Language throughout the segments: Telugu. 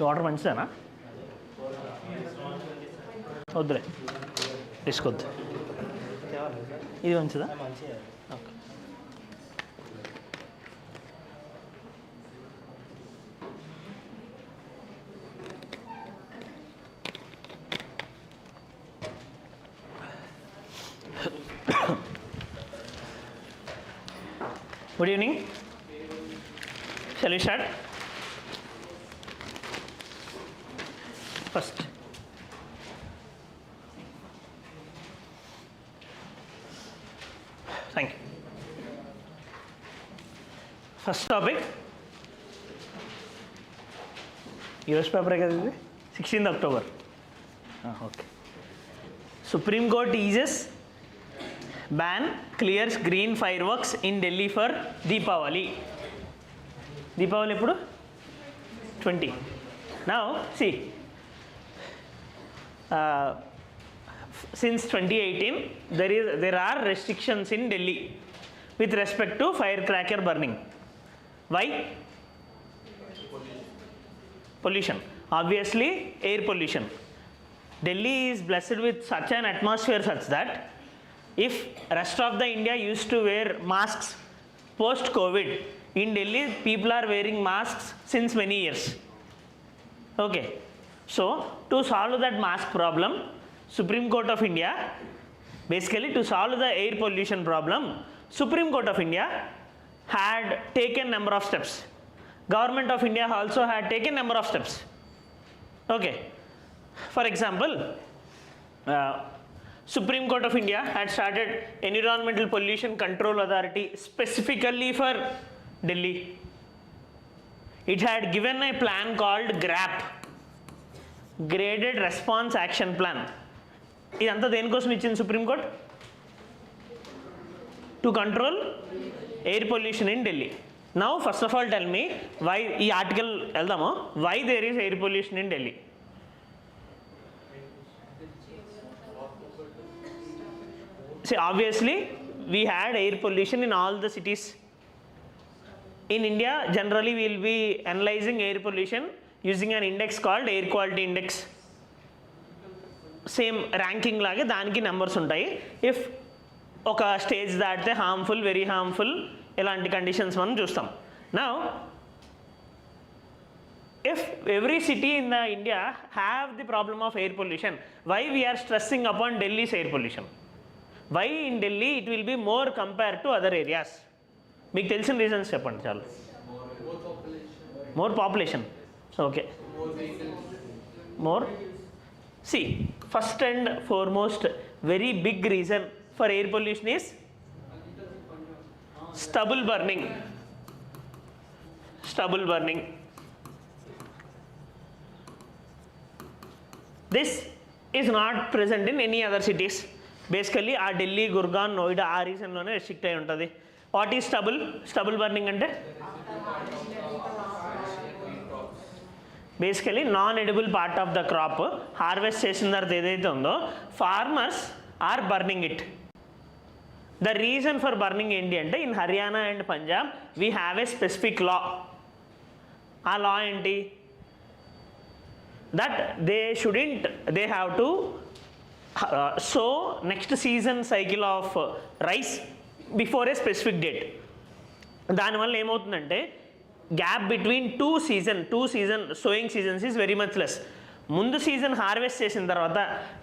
వాటర్ మంచిదేనా? వద్దులే, తీసుకోవద్దు. ఇది మంచిదా? Okay. Good evening. Shall we start? First, thank you. First topic, US paper है क्या दीदी? 16th October. Okay. Supreme Court eases ban clears green fireworks in Delhi for Deepavali. Deepavali eppudu 20. Now see, since 2018 there are restrictions in Delhi with respect to firecracker burning. Why? Pollution. Obviously air pollution. Delhi is blessed with such an atmosphere such that if rest of the India used to wear masks post COVID, in Delhi people are wearing masks since many years. Okay, so to solve that mask problem, Supreme Court of India, basically to solve the air pollution problem, Supreme Court of India had taken number of steps. Government of India also had taken number of steps. Okay, for example, Supreme Court of India had started Environmental Pollution Control Authority specifically for Delhi. It had given a plan called GRAP, Graded Response Action Plan. ఇదంతా దేనికోసం ఇచ్చింది Supreme Court? To control air pollution in Delhi. Now first of all tell me why, ఈ ఆర్టికల్ వెళ్దాము, why there is air pollution in Delhi? See, obviously we had air pollution in all the cities. In India generally we will be analyzing air pollution using an index called air quality index. Same ranking లాగే దానికి నెంబర్స్ ఉంటాయి. ఇఫ్ ఒక స్టేజ్ దాటితే హార్మ్ఫుల్, వెరీ హార్మ్ఫుల్, ఇలాంటి కండిషన్స్ మనం చూస్తాం. Now if every city in the India have the problem of air pollution, why we are stressing upon Delhi's air pollution? Why in Delhi it will be more compared to other areas? మీకు తెలిసిన రీజన్స్ చెప్పండి చాలు. More population. Okay, more. See, first and foremost very big reason for air pollution is stubble burning. Stubble burning. This is not present in any other cities. Basically ఆ ఢిల్లీ, గుర్గాన్, నోయిడా ఆ రీజన్లోనే రెస్ట్రిక్ట్ అయి ఉంటుంది. వాట్ ఈజ్ స్టబుల్ బర్నింగ్ అంటే basically non edible part of the crop harvest చేసిన తర్వాత ఏదైతే ఉందో farmers are burning it. The reason for burning ఏంటి అంటే in Haryana and Punjab we have a specific law. ఆ లా ఏంటి? That they have to sow next season cycle of rice before a specific date. దానివల్ల ఏమవుతుందంటే gap between two season sowing seasons is very much less. ముందు సీజన్ హార్వెస్ట్ చేసిన తర్వాత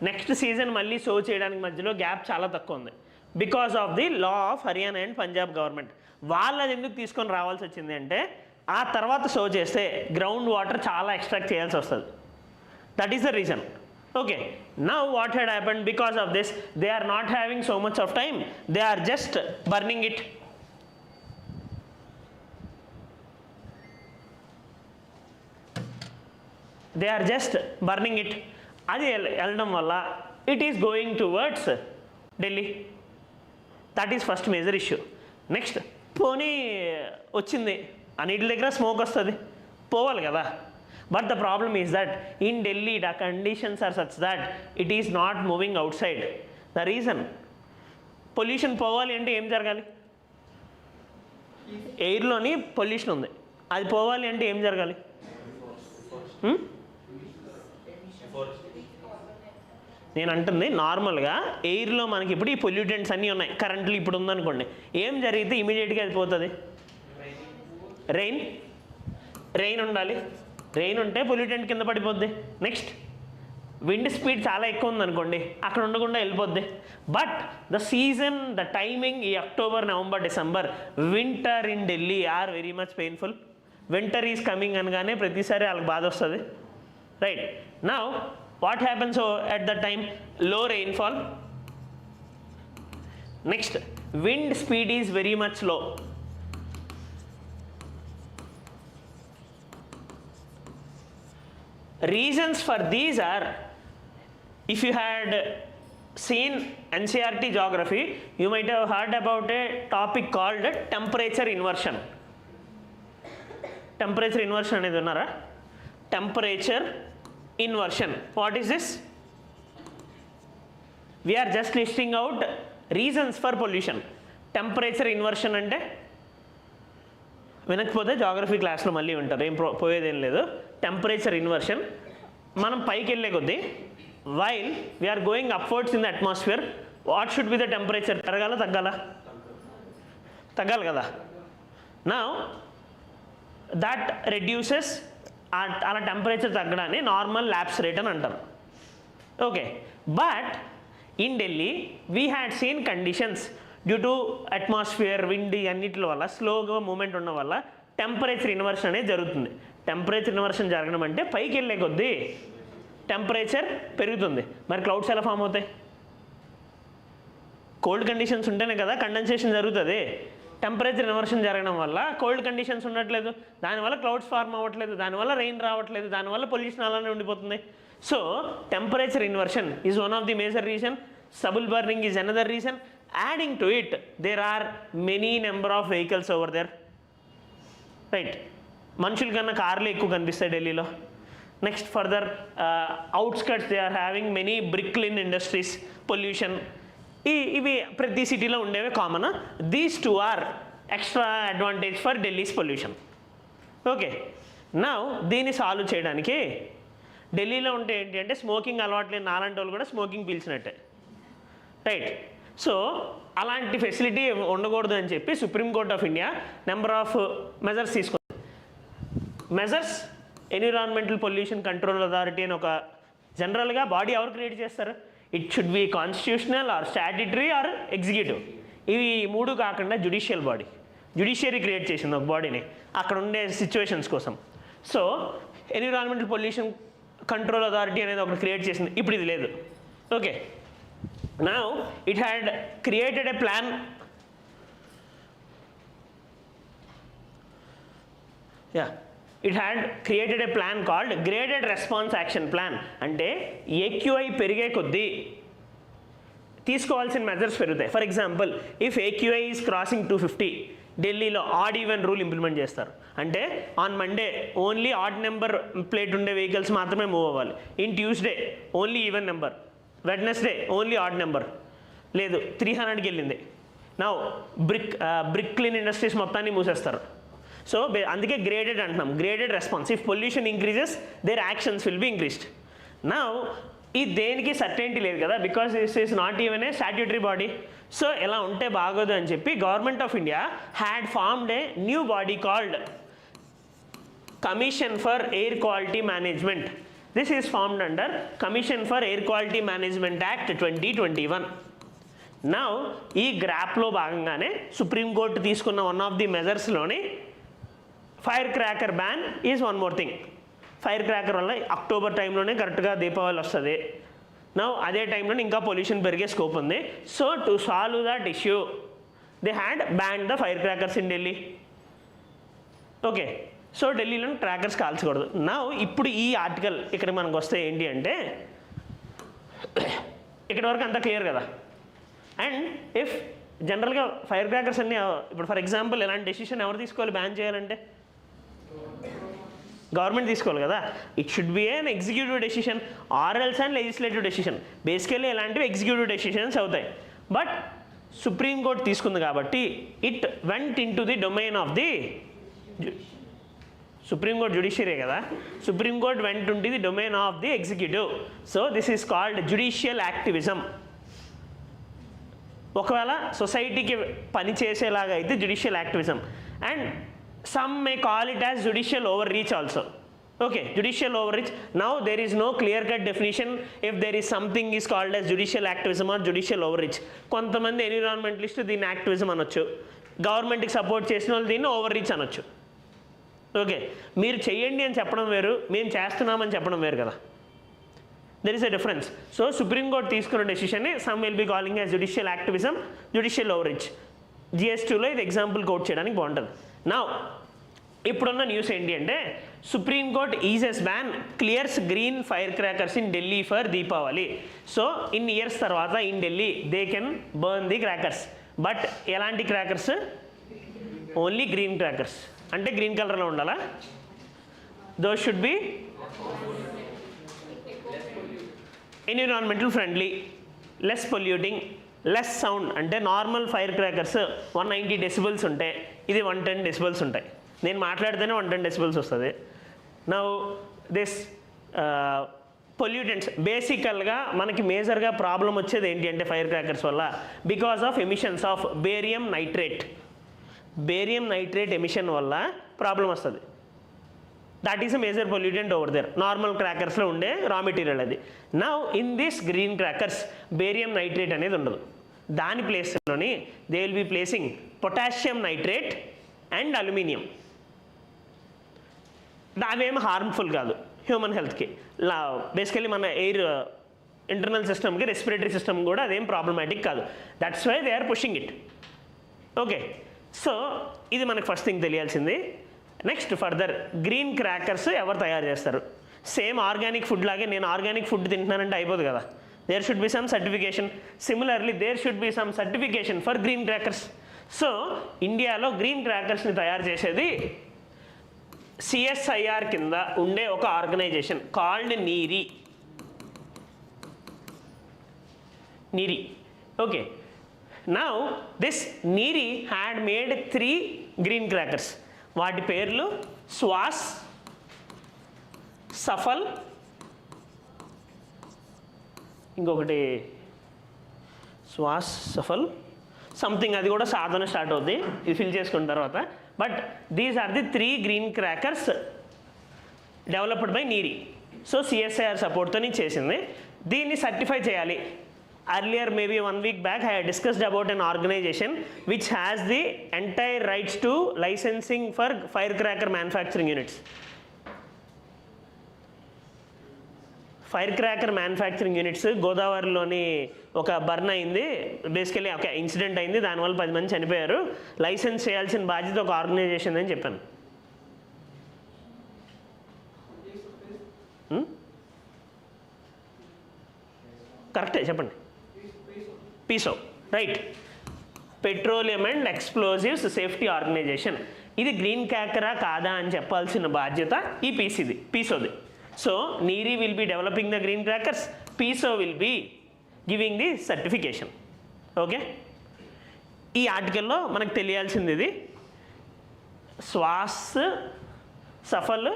నెక్స్ట్ సీజన్ మళ్ళీ సో చేయడానికి మధ్యలో గ్యాప్ చాలా తక్కువ ఉంది. Because of the law of Haryana and Punjab government. వాళ్ళది ఎందుకు తీసుకొని రావాల్సి వచ్చింది అంటే ఆ తర్వాత సో చేస్తే గ్రౌండ్ వాటర్ చాలా ఎక్స్ట్రాక్ట్ చేయాల్సి వస్తుంది. That is the reason. Okay, now what had happened? Because of this they are not having so much of time, they are just burning it. అది వెళ్ళడం వల్ల it is going towards Delhi. That is first major issue. Next, పోనీ వచ్చింది అన్నిటి దగ్గర స్మోక్ వస్తుంది, పోవాలి కదా. But the problem is that in Delhi the conditions are such that it is not moving outside. The reason, pollution పోవాలి అంటే ఏం జరగాలి? ఎయిర్లోని పొల్యూషన్ ఉంది, అది పోవాలి అంటే ఏం జరగాలి? నేను అంటుంది నార్మల్గా ఎయిర్లో మనకి ఇప్పుడు ఈ పొల్యూటెంట్స్ అన్నీ ఉన్నాయి, కరెంట్లు ఇప్పుడు ఉందనుకోండి, ఏం జరిగితే ఇమీడియట్గా అది పోతుంది? రెయిన్ ఉండాలి, రెయిన్ ఉంటే పొల్యూటెంట్ కింద పడిపోద్ది. నెక్స్ట్ విండ్ స్పీడ్ చాలా ఎక్కువ ఉందనుకోండి, అక్కడ ఉండకుండా వెళ్ళిపోద్ది. But the season, the timing ఈ October, November, December, winter in Delhi are very much painful. Winter is coming అనగానే ప్రతిసారి వాళ్ళకి బాధ వస్తుంది, right? Now what happens at that time? Low rainfall. Next, wind speed is very much low. Reasons for these are, if you had seen NCERT geography, you might have heard about a topic called temperature inversion. Temperature inversion అనేది ఉన్నారా? Temperature inversion. What is this? We are just listing out reasons for pollution. Temperature inversion అంటే వినకపోతే జాగ్రఫీ క్లాస్లో మళ్ళీ ఉంటారు, ఏం పోయేదేం లేదు. టెంపరేచర్ ఇన్వర్షన్, మనం పైకి వెళ్ళే కొద్దీ while we're going upwards in the atmosphere, what should be the temperature? పెరగాల తగ్గాల? తగ్గాలి కదా. నా దట్ రెడ్యూసెస్, అలా టెంపరేచర్ తగ్గడాన్ని నార్మల్ ల్యాప్స్ రేట్ అని అంటారు. Okay, but in Delhi we had seen conditions due to atmosphere, wind, అన్నిటి వల్ల స్లోగా మూమెంట్ ఉండడం వల్ల టెంపరేచర్ ఇన్వర్షన్ అనేది జరుగుతుంది. టెంపరేచర్ ఇన్వర్షన్ జరగడం అంటే పైకి వెళ్ళే కొద్దీ టెంపరేచర్ పెరుగుతుంది. మరి క్లౌడ్స్ ఎలా ఫామ్ అవుతాయి? కోల్డ్ కండిషన్స్ ఉంటేనే కదా కండెన్సేషన్ జరుగుతుంది. టెంపరేచర్ ఇన్వర్షన్ జరగడం వల్ల కోల్డ్ కండిషన్స్ ఉండట్లేదు, దానివల్ల క్లౌడ్స్ ఫార్మ్ అవ్వట్లేదు, దానివల్ల రెయిన్ రావట్లేదు, దానివల్ల పొల్యూషన్ అలానే ఉండిపోతుంది. So temperature inversion is one of the major reason. stubble burning is another reason. Adding to it, there are many number of vehicles over there, right? మనుషుల కన్నా కార్లు ఎక్కువ కనిపిస్తాయి ఢిల్లీలో. Next further outskirts they are having many brick kiln industries, pollution, ఇవి ప్రతి సిటీలో ఉండేవి common. These two are extra advantage for Delhi's pollution. Okay, నా దీన్ని సాల్వ్ చేయడానికి ఢిల్లీలో ఉంటే ఏంటి అంటే స్మోకింగ్ అలవాట్లేని నాలాంటి వాళ్ళు కూడా స్మోకింగ్ పీల్చినట్టే, రైట్? సో అలాంటి ఫెసిలిటీ ఉండకూడదు అని చెప్పి supreme court of India number of measures తీసుకుంది. Measures environmental pollution control authority అని ఒక జనరల్గా బాడీ ఎవరు క్రియేట్ చేస్తారు? It should be constitutional or statutory or executive. ఇవి మూడు కాకుండా జ్యుడిషియల్ బాడీ, జ్యుడిషియరీ క్రియేట్ చేసింది ఒక బాడీని అక్కడ ఉండే సిచ్యువేషన్స్ కోసం. So environmental pollution control authority అనేది ఒకటి క్రియేట్ చేసింది, ఇప్పుడు ఇది లేదు. Okay, now it had created a plan. It had created a plan called Graded Response Action Plan. అంటే AQI పెరిగే కొద్దీ తీసుకోవాల్సిన మెజర్స్ పెరుగుతాయి. For example, if AQI is crossing 250, ఢిల్లీలో ఆడ్ ఈవెన్ రూల్ ఇంప్లిమెంట్ చేస్తారు. అంటే on Monday only odd number plate ఉండే వెహికల్స్ మాత్రమే మూవ్ అవ్వాలి. In Tuesday only even number, Wednesday only odd number. లేదు 300కి వెళ్ళింది, నా బ్రిక్లిన్ ఇండస్ట్రీస్ మొత్తాన్ని మూసేస్తారు. సో అందుకే గ్రేడెడ్ అంటున్నాం, graded response. If pollution increases there actions will be increased. Now ఈ దేనికి సర్టెనిటీ లేదు కదా, because this is not even a statutory body. So ఇలా ఉంటే బాగోదు అని చెప్పి government of India had formed a new body called commission for air quality management. This is formed under commission for air quality management act 2021. Now ఈ గ్రాప్లో భాగంగానే సుప్రీంకోర్టు తీసుకున్న వన్ ఆఫ్ ది మెజర్స్లోని fire cracker ban is one more thing. Fire cracker వల్ల అక్టోబర్ టైంలోనే కరెక్ట్గా దీపావళి వస్తుంది. నౌ అదే టైంలో ఇంకా పొల్యూషన్ పెరిగే స్కోప్ ఉంది. So to solve that issue they had ban the fire crackers in Delhi. Okay, so ఢిల్లీలో క్రాకర్స్ కాల్చకూడదు. నౌ ఇప్పుడు ఈ ఆర్టికల్ ఇక్కడ మనకు వస్తే ఏంటి అంటే ఇక్కడ వరకు అంతా క్లియర్ కదా. అండ్ ఇఫ్ జనరల్గా ఫైర్ క్రాకర్స్ అన్నీ ఇప్పుడు ఫర్ ఎగ్జాంపుల్ ఎలాంటి డెసిషన్ ఎవరు తీసుకోవాలి బ్యాన్ చేయాలంటే? గవర్నమెంట్ తీసుకోవాలి కదా. It should be an executive decision or else and legislative decision. Basically ఇలాంటివి ఎగ్జిక్యూటివ్ డెసిషన్స్ అవుతాయి. బట్ సుప్రీం కోర్ట్ తీసుకుంది కాబట్టి it went into the domain of the supreme court judiciary కదా, supreme court went into the domain of the executive. So this is called judicial activism. ఒకవేళ సొసైటీకి పని చేసేలాగా అయితే judicial activism, and some may call it as judicial overreach also. Okay, judicial overreach. Now there is no clear cut definition if there is something is called as judicial activism or judicial overreach. కొంతమంది ఎన్విరాన్మెంటలిస్ట్ దీన్ని యాక్టివిజం అనొచ్చు, గవర్నమెంట్కి సపోర్ట్ చేసిన వాళ్ళు దీన్ని ఓవర్ రీచ్ అనొచ్చు. ఓకే, మీరు చెయ్యండి అని చెప్పడం వేరు, మేము చేస్తున్నామని చెప్పడం వేరు కదా. There is a difference. So supreme court తీసుకున్న డెసిషన్ని some will be calling as judicial activism, judicial overreach. GS2లో ఇది ఎగ్జాంపుల్ కోట్ చేయడానికి బాగుంటుంది. నా ఇప్పుడున్న న్యూస్ ఏంటి అంటే supreme court eases ban clears green fire crackers in Delhi for Deepavali. So in years తర్వాత in Delhi they can burn the crackers. But ఎలాంటి క్రాకర్స్? Only green crackers. అంటే గ్రీన్ కలర్లో ఉండాలా? Those should be environmental friendly, less polluting, less sound. అంటే నార్మల్ ఫైర్ క్రాకర్స్ 190 డెసిబుల్స్ ఉంటాయి, ఇది 110 డెసిబుల్స్ ఉంటాయి. నేను మాట్లాడితేనే 110 డెసిబుల్స్ వస్తుంది. నౌ దిస్ పొల్యూటెంట్స్ బేసికల్గా మనకి మేజర్గా ప్రాబ్లం వచ్చేది ఏంటి అంటే ఫైర్ క్రాకర్స్ వల్ల because of emissions of barium nitrate. Barium nitrate emission వల్ల ప్రాబ్లం వస్తుంది. That is a major pollutant over there. Normal క్రాకర్స్లో ఉండే రా మెటీరియల్ అది. Now in this green crackers barium nitrate అనేది ఉండదు. దాని ప్లేస్లోని they will be placing potassium nitrate and aluminium. అవేం హార్మ్ఫుల్ కాదు హ్యూమన్ హెల్త్కి. బేసికలీ మన ఎయిర్ ఇంటర్నల్ సిస్టమ్కి, రెస్పిరేటరీ సిస్టమ్ కూడా అదేం ప్రాబ్లమాటిక్ కాదు. That's why they are pushing it. Okay, so ఇది మనకు ఫస్ట్ థింగ్ తెలియాల్సింది. నెక్స్ట్ ఫర్దర్ గ్రీన్ క్రాకర్స్ ఎవరు తయారు చేస్తారు? సేమ్ ఆర్గానిక్ ఫుడ్ లాగే నేను ఆర్గానిక్ ఫుడ్ తింటున్నానంటే అయిపోదు కదా. There should be some certification. Similarly there should be some certification for green crackers. So ఇండియాలో గ్రీన్ క్రాకర్స్ని తయారు చేసేది CSIR కింద ఉండే ఒక organisation called NEERI. NEERI. Okay, now this NEERI had made 3 green crackers. వాటి పేర్లు శ్వాస్, సఫల్, ఇంకొకటి శ్వాస్ సఫల్ సంథింగ్, అది కూడా సాధన స్టార్ట్ అవుద్ది, ఇది ఫిల్ చేసుకున్న తర్వాత. But these are the 3 green crackers developed by NEERI. So CSIR సపోర్ట్తో చేసింది. దీన్ని సర్టిఫై చేయాలి. Earlier, maybe 1 week back, I had discussed about an organization which has the entire rights to licensing for firecracker manufacturing units. Firecracker manufacturing units, గోదావరిలోని ఒక బర్న్ అయింది, బేసికలీ ఒక ఇన్సిడెంట్ అయింది, దానివల్ల 10 మంది చనిపోయారు. లైసెన్స్ చేయాల్సిన బాధ్యత ఒక ఆర్గనైజేషన్ అని చెప్పాను. కరెక్టే చెప్పండి. PESO, right. Petroleum and explosives safety organisation. ఇది గ్రీన్ క్రాకరా కాదా అని చెప్పాల్సిన బాధ్యత ఈ పీసోది. So NEERI will be developing the green crackers, PESO will be giving the certification. Okay, ఈ ఆర్టికల్లో మనకు తెలియాల్సింది ఇది. Swas, Safal,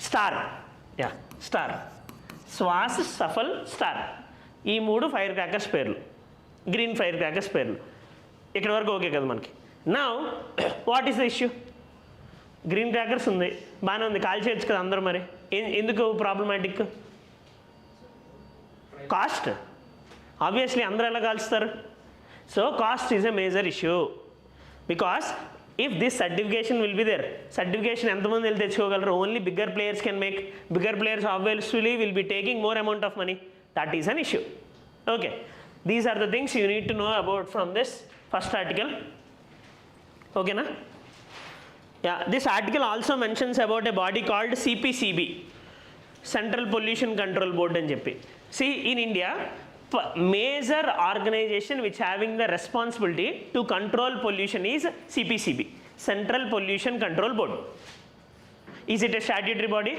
star. Star, Swas, Safal, star, ఈ 3 ఫైర్ క్రాకర్స్ పేర్లు, గ్రీన్ ఫైర్ క్రాకర్స్ పేర్లు. ఇక్కడ వరకు ఓకే కదా మనకి. Now what is the issue? Green crackers ఉంది, బాగానే ఉంది, కాల్ చేయొచ్చు కదా అందరూ. మరి ఎందుకు ప్రాబ్లమాటిక్? కాస్ట్. ఆబ్వియస్లీ అందరూ ఎలా కాల్చుతారు? So cost is a major issue. Because if this certification will be there, certification ఎంతమంది వెళ్ళి తెచ్చుకోగలరు? Only bigger players can make. Bigger players obviously will be taking more amount of money. That is an issue. Okay, these are the things you need to know about from this first article. Okay na? Yeah, this article also mentions about a body called CPCB, Central Pollution Control Board అని చెప్పి. See, in India, major organization which having the responsibility to control pollution is CPCB, Central Pollution Control Board. Is it a statutory body?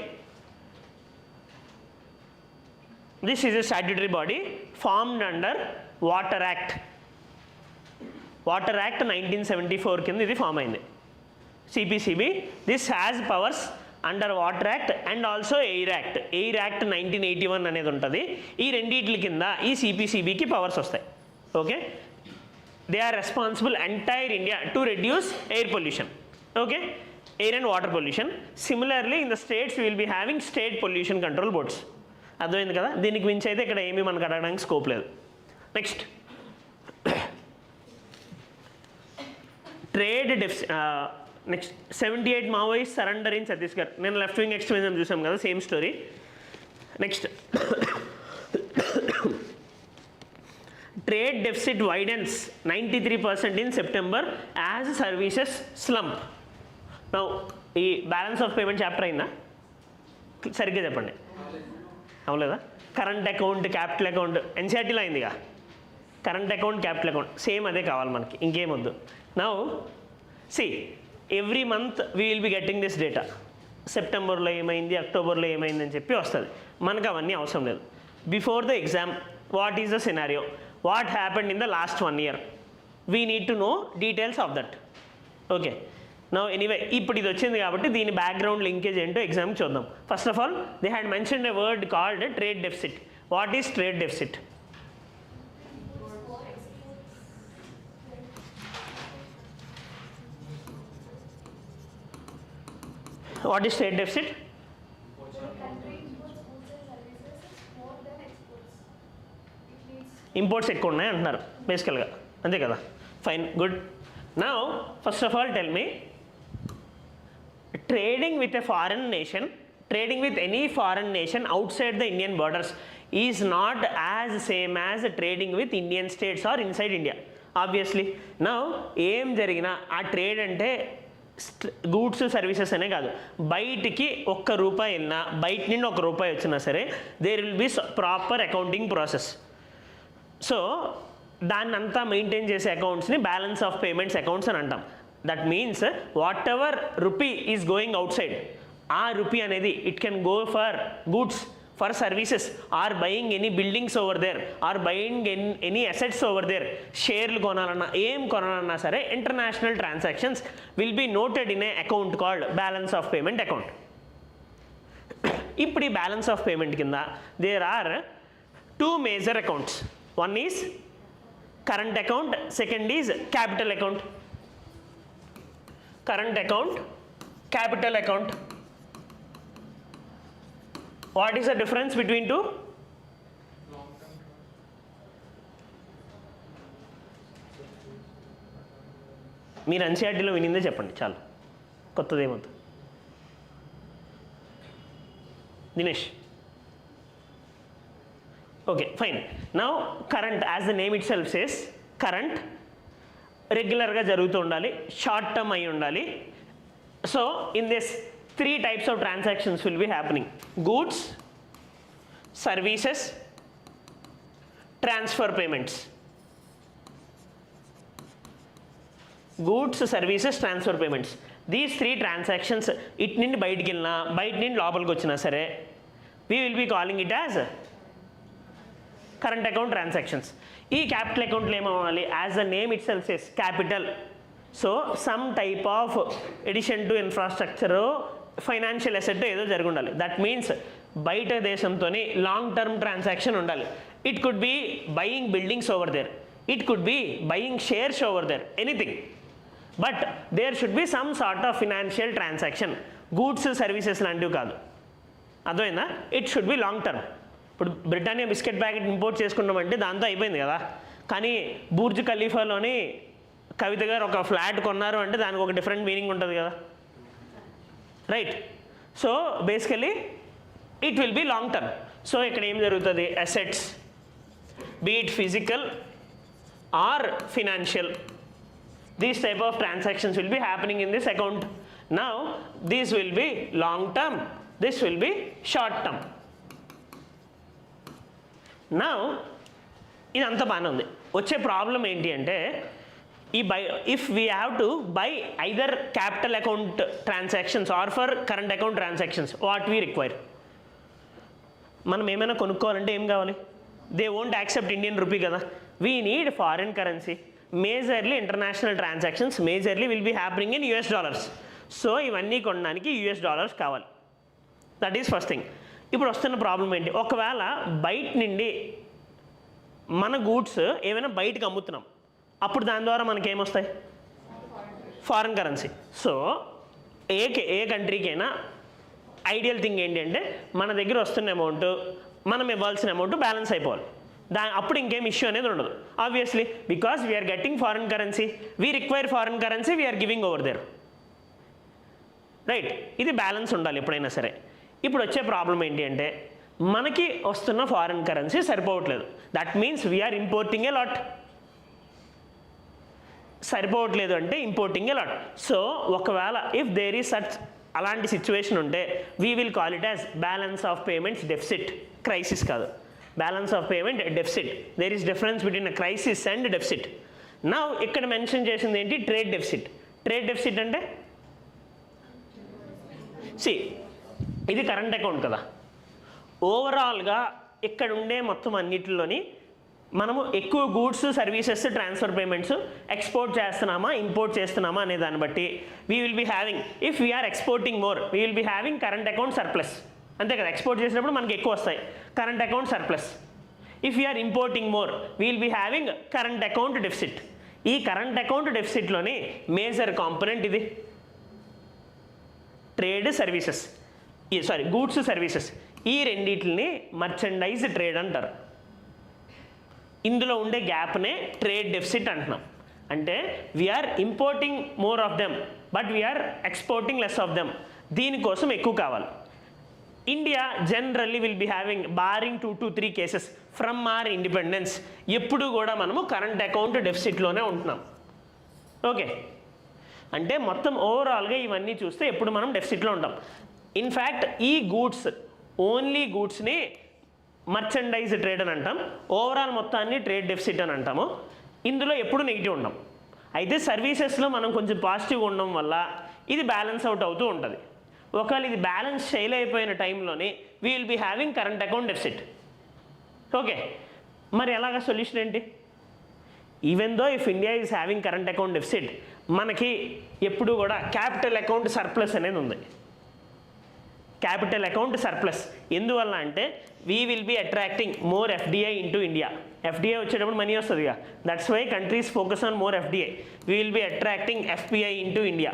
This is a statutory body formed under water act 1974 కింద ఇది ఫామ్ అయింది CPCB. This has powers under water act and also air act 1981 అనేది ఉంటుంది. ఈ రెండింటి కింద ఈ CPCBకి పవర్స్ వస్తాయి. Okay, they are responsible entire India to reduce air pollution. Okay, air and water pollution. Similarly in the states will be having state pollution control boards. అర్థమైంది కదా, దీనికి మించి అయితే ఇక్కడ ఏమీ మనకు అడగడానికి స్కోప్ లేదు. Next trade next 78 Maoist surrender in Chhattisgarh. నేను లెఫ్ట్ వింగ్ ఎక్స్ట్రీమిజం చూసాం కదా, same story. Next trade deficit widens 93% in September as services slump. Now ఈ బ్యాలెన్స్ ఆఫ్ పేమెంట్ చాప్టర్ అయిందా? సరిగ్గా చెప్పండి. అవలేదా? కరెంట్ అకౌంట్, క్యాపిటల్ అకౌంట్ ఎన్సీఆర్టీలో అయిందిగా. Current account, capital account same అదే కావాలి మనకి, ఇంకేమొద్దు. Now see every month we will be getting this data. సెప్టెంబర్లో ఏమైంది, అక్టోబర్లో ఏమైంది అని చెప్పి వస్తుంది. మనకు అవన్నీ అవసరం లేదు. Before the exam what is the scenario, what happened in the last 1 year, we need to no details of that. Okay, now anyway ఇప్పుడు ఇది వచ్చింది కాబట్టి దీని బ్యాక్గ్రౌండ్ లింకేజ్ ఏంటో ఎగ్జామ్ చూద్దాం. First of all they had mentioned a word called trade deficit. What is trade deficit? What is trade deficit? Imports ఎక్కువ ఉన్నాయి అంటున్నారు బేసికల్గా, అంతే కదా. Fine, good. Now first of all tell me, trading with a foreign nation, trading with any foreign nation outside the Indian borders is not as same as trading with Indian states or inside India. Obviously now ఏం జరిగినా ఆ ట్రేడ్ అంటే గూడ్స్ సర్వీసెస్ అనే కాదు, బయటికి ₹1 వెళ్ళినా, బయట నుండి ₹1 వచ్చినా సరే there will be proper accounting process. So దాన్ని అంతా మెయింటైన్ చేసే అకౌంట్స్ని బ్యాలెన్స్ ఆఫ్ పేమెంట్స్ అకౌంట్స్ అని అంటాం. That means what ever rupee is going out side, ఆ రూపీ అనేది it can go for goods, for services, or buying any buildings over there, or buying any assets over there. షేర్లు కొనాలన్నా, ఏం కొనాలన్నా సరే international transactions will be noted in a account called balance of payment account. ఇప్పుడు ఈ బ్యాలెన్స్ ఆఫ్ పేమెంట్ కింద there are 2 major accounts. One is current account, second is capital account. Current account, capital account. What is the difference between two? మీరు ఎన్సీఆర్టీలో వినిందే చెప్పండి చాలు, కొత్తది ఏమొద్దు. Dinesh, okay fine. Now current as the name itself says, current రెగ్యులర్గా జరుగుతూ ఉండాలి, షార్ట్ టర్మ్ అయి ఉండాలి. So in this 3 types of transactions will be happening: goods, services, transfer payments. Goods, services, transfer payments. These 3 transactions, it నుండి బయటికి వెళ్ళినా, బయట నుండి లోపలికి వచ్చినా సరే we will be calling it as current account transactions. ఈ క్యాపిటల్ అకౌంట్లో ఏమవ్వాలి? As the name itself says, capital. So some type of addition to infrastructure, financial asset ఏదో జరిగి ఉండాలి. దట్ మీన్స్ బయట దేశంతో లాంగ్ టర్మ్ ట్రాన్సాక్షన్ ఉండాలి. It could be buying buildings over there, it could be buying shares over there, anything. But there should be some sort of financial transaction. Goods services లాంటివి కాదు, అర్థమైందా? It should be long term. ఇప్పుడు బ్రిటానియా బిస్కెట్ ప్యాకెట్ ఇంపోర్ట్ చేసుకున్నామంటే దాంతో అయిపోయింది కదా. కానీ బుర్జ్ ఖలీఫాలోని కవిత గారు ఒక ఫ్లాట్ కొన్నారు అంటే దానికి ఒక డిఫరెంట్ మీనింగ్ ఉంటుంది కదా, right? So basically it will be long term. So ఇక్కడ ఏం జరుగుతుంది? Assets, be it physical or financial, these type of transactions will be happening in this account. Now this will be long term, this will be short term. Now ఇదంతా బాగానే ఉంది. వచ్చే ప్రాబ్లం ఏంటి అంటే, if we have to buy either capital account transactions or for current account transactions, what we require? మనం ఏమైనా కొనుక్కోవాలంటే ఏం కావాలి? They won't accept Indian rupee కదా. We need foreign currency. Majorly international transactions majorly will be happening in US dollars. So ఇవన్నీ కొనడానికి US డాలర్స్ కావాలి. That is first thing. ఇప్పుడు వస్తున్న ప్రాబ్లం ఏంటి? ఒకవేళ బయట నుండి మన గూడ్స్ ఏమైనా బయటకు అమ్ముతున్నాం, అప్పుడు దాని ద్వారా మనకేమొస్తాయి? Foreign currency. సో ఏ కంట్రీకైనా ఐడియల్ థింగ్ ఏంటి అంటే మన దగ్గర వస్తున్న అమౌంట్ మనం ఇవ్వాల్సిన అమౌంట్ బ్యాలెన్స్ అయిపోవాలి. అప్పుడు ఇంకేం ఇష్యూ అనేది ఉండదు. Obviously because we are getting foreign currency, we require foreign currency, we are giving over there, right. ఇది బ్యాలెన్స్ ఉండాలి ఎప్పుడైనా సరే. ఇప్పుడు వచ్చే ప్రాబ్లం ఏంటి అంటే మనకి వస్తున్న ఫారిన్ కరెన్సీ సరిపోవట్లేదు. That means we're importing a lot. సరిపోవట్లేదు అంటే ఇంపోర్టింగ్ ఏ లాట్. సో ఒకవేళ ఇఫ్ దేర్ ఈస్ సచ్ అలాంటి సిచ్యువేషన్ ఉంటే we will call it as balance of payments deficit. Crisis కాదు, balance of payment deficit. There is difference between a crisis and deficit. Now ఇక్కడ మెన్షన్ చేసింది ఏంటి? Trade deficit. ట్రేడ్ డెఫిసిట్ అంటే ఇది కరెంట్ అకౌంట్ కదా. ఓవరాల్గా ఇక్కడ ఉండే మొత్తం అన్నిటిలోని మనము ఎక్కువ goods services transfer payments export చేస్తున్నామా ఇంపోర్ట్ చేస్తున్నామా అనే దాన్ని బట్టి we will be having, if we are exporting more we will be having current account surplus. అంతే కదా, ఎక్స్పోర్ట్ చేసినప్పుడు మనకి ఎక్కువ వస్తాయి, current account surplus. If we are importing more we will be having current account deficit. ఈ కరెంట్ అకౌంట్ డెఫిసిట్లోని మేజర్ కాంపోనెంట్ ఇది ట్రేడ్ సర్వీసెస్, గూడ్స్ సర్వీసెస్. ఈ రెండింటిని మర్చెండైజ్ ట్రేడ్ అంటారు. ఇందులో ఉండే గ్యాప్నే ట్రేడ్ డెఫిసిట్ అంటున్నాం. అంటే we are importing more of them but we are exporting less of them. దీనికోసం ఎక్కువ కావాలి. India generally will be having barring 2 to 3 cases from our independence ఎప్పుడు కూడా మనము కరెంట్ అకౌంట్ డెఫిసిట్లోనే ఉంటున్నాం. ఓకే, అంటే మొత్తం ఓవరాల్గా ఇవన్నీ చూస్తే ఎప్పుడు మనం డెఫిసిట్లో ఉంటాం. ఇన్ఫ్యాక్ట్ ఈ గూడ్స్ ఓన్లీ గూడ్స్ని మర్చెండైజ్ ట్రేడ్ అని అంటాం, ఓవరాల్ మొత్తాన్ని ట్రేడ్ డెఫిసిట్ అని అంటాము. ఇందులో ఎప్పుడు నెగిటివ్ ఉండం. అయితే సర్వీసెస్లో మనం కొంచెం పాజిటివ్గా ఉండడం వల్ల ఇది బ్యాలెన్స్ అవుట్ అవుతూ ఉంటుంది. ఒకవేళ ఇది బ్యాలెన్స్ చేయలేకపోయిన టైంలోనే we will be having current account deficit. Okay, మరి ఎలాగ సొల్యూషన్ ఏంటి? Even though if India is having current account deficit మనకి ఎప్పుడు కూడా క్యాపిటల్ అకౌంట్ సర్ప్లస్ అనేది ఉంది. క్యాపిటల్ అకౌంట్ సర్ప్లస్ ఎందువల్ల అంటే we will be attracting more FDI into India. FDI వచ్చేటప్పుడు మనీ వస్తుందిగా, that's why countries focus on more FDI. We will be attracting FPI into India.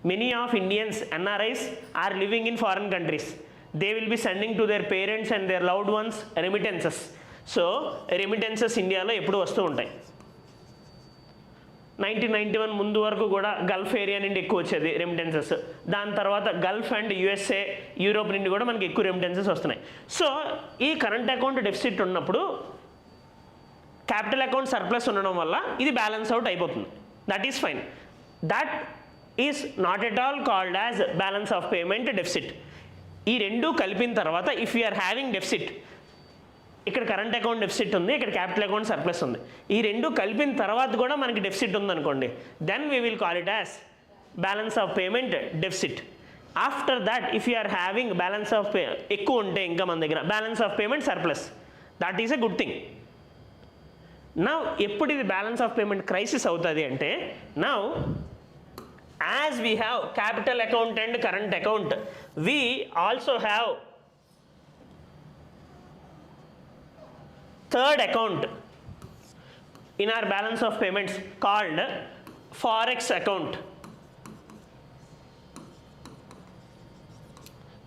Many of Indians, NRIs, are living in foreign countries. They will be sending to their parents and their loved ones remittances. So, remittances ఇండియాలో ఎప్పుడు వస్తూ ఉంటాయి. 1991 ముందు వరకు కూడా గల్ఫ్ ఏరియా నుండి ఎక్కువ వచ్చేది రెమిటెన్సెస్. దాని తర్వాత గల్ఫ్ అండ్ USA, యూరోప్ నుండి కూడా మనకి ఎక్కువ రెమిటెన్సెస్ వస్తున్నాయి. సో ఈ కరెంట్ అకౌంట్ డెఫిసిట్ ఉన్నప్పుడు క్యాపిటల్ అకౌంట్ సర్ప్లస్ ఉండడం వల్ల ఇది బ్యాలెన్స్ అవుట్ అయిపోతుంది. That is fine. That is not at all called as balance of payment deficit. ఈ రెండు కలిపిన తర్వాత ఇఫ్ యూఆర్ హ్యావింగ్ డెఫిసిట్, ఇక్కడ కరెంట్ అకౌంట్ డెఫిసిట్ ఉంది, ఇక్కడ క్యాపిటల్ అకౌంట్ సర్ప్లస్ ఉంది, ఈ రెండు కలిపిన తర్వాత కూడా మనకి డెఫిసిట్ ఉందనుకోండి, then we will call it as balance of payment deficit. After that if you are having balance of ఎక్కువ ఉంటే ఇంకా మన దగ్గర balance of payment surplus, that is a good thing. Now ఎప్పుడు ఇది బ్యాలెన్స్ ఆఫ్ పేమెంట్ క్రైసిస్ అవుతుంది అంటే, now as we have capital account and current account, we also have third account in our balance of payments called forex account.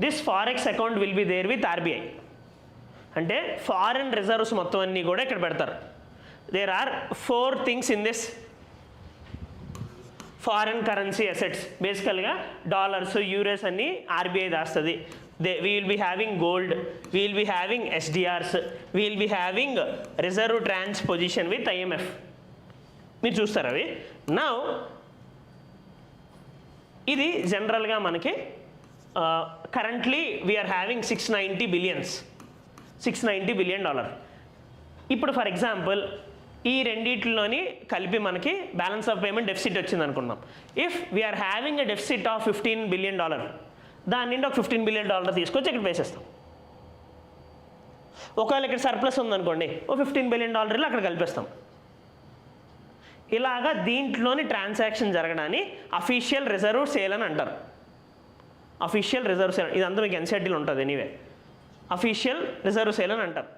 This forex account will be there with RBI. అంటే ఫారెన్ రిజర్వ్స్ మొత్తం అన్నీ కూడా ఇక్కడ పెడతారు. There are 4 things in this foreign currency assets. బేసికల్గా డాలర్స్, యూరోస్ అన్నీ RBI దాస్తుంది. We will be having gold, we will be having SDRs, we will be having reserve transposition with IMF. మీరు చూస్తారు అవి. నౌ ఇది జనరల్గా మనకి కరెంట్లీ వీఆర్ హ్యావింగ్ $690 billion. ఇప్పుడు ఫర్ ఎగ్జాంపుల్ ఈ రెండిట్లోని కలిపి మనకి బ్యాలెన్స్ ఆఫ్ పేమెంట్ డెఫిసిట్ వచ్చింది అనుకున్నాం. If we are having a deficit of $15 billion, దాని నుండి ఒక $15 billion తీసుకొచ్చి ఇక్కడ వేసేస్తాం. ఒకవేళ ఇక్కడ సర్ప్లస్ ఉందనుకోండి, ఓ $15 బిలియన్ అక్కడ కలిపేస్తాం. ఇలాగా దీంట్లోని ట్రాన్సాక్షన్ జరగడాన్ని అఫీషియల్ రిజర్వ్ సేల్ అని అంటారు. అఫీషియల్ రిజర్వ్ సేల్, ఇదంతా మీకు ఎన్సీఆర్టీలో ఉంటుంది ఎనీవే. అఫీషియల్ రిజర్వ్ సేల్ అని అంటారు.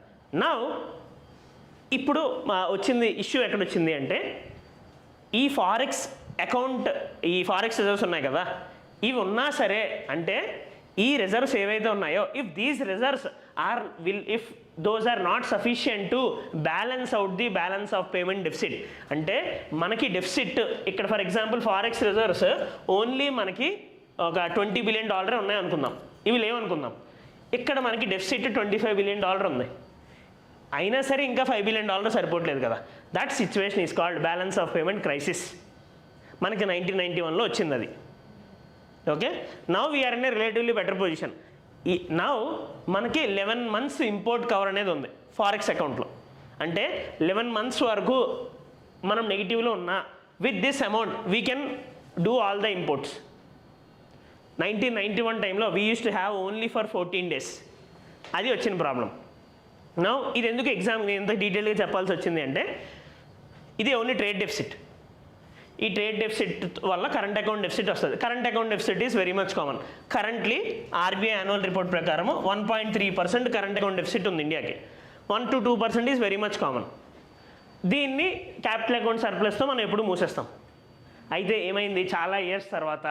నౌ ఇప్పుడు వచ్చింది ఇష్యూ ఎక్కడ వచ్చింది అంటే, ఈ ఫారెక్స్ అకౌంట్, ఈ ఫారెక్స్ రిజర్వ్స్ ఉన్నాయి కదా, ఇవి ఉన్నా సరే అంటే ఈ రిజర్వ్స్ ఏవైతే ఉన్నాయో, if these reserves are if those are not sufficient to balance out the balance of payment deficit, అంటే మనకి డెఫిసిట్ ఇక్కడ for example forex reserves only మనకి ఒక $20 బిలియన్ ఉన్నాయి అనుకుందాం, ఇవి లేవనుకుందాం. ఇక్కడ మనకి డెఫిసిట్ $25 బిలియన్ ఉంది, అయినా సరే ఇంకా $5 బిలియన్ సరిపోవట్లేదు కదా. That situation is called balance of payment crisis. మనకి 1991లో వచ్చింది అది. Okay, now we are in a relatively better position. Now మనకి 11 months ఇంపోర్ట్ కవర్ అనేది ఉంది ఫారెక్స్ అకౌంట్లో. అంటే 11 months వరకు మనం నెగిటివ్లో ఉన్నా, with this amount we can do all the imports. 1991 టైంలో we use to have only for 14 days. అది వచ్చిన ప్రాబ్లం. నౌ ఇది ఎందుకు ఎగ్జామ్ ఎంత డీటెయిల్గా చెప్పాల్సి వచ్చింది అంటే, ఇది ఓన్లీ ట్రేడ్ డెఫిసిట్. ఈ ట్రేడ్ డెఫిసిట్ వల్ల కరెంట్ అకౌంట్ డెఫిసిట్ వస్తుంది. Current account deficit is very much common. Currently RBI annual report ప్రకారం 1.3% కరెంట్ అకౌంట్ డెఫిసిట్ ఉంది ఇండియాకి. 1 to 2% is very much common. దీన్ని క్యాపిటల్ అకౌంట్ సర్ప్లస్తో మనం ఎప్పుడు మూసేస్తాం. అయితే ఏమైంది, చాలా ఇయర్స్ తర్వాత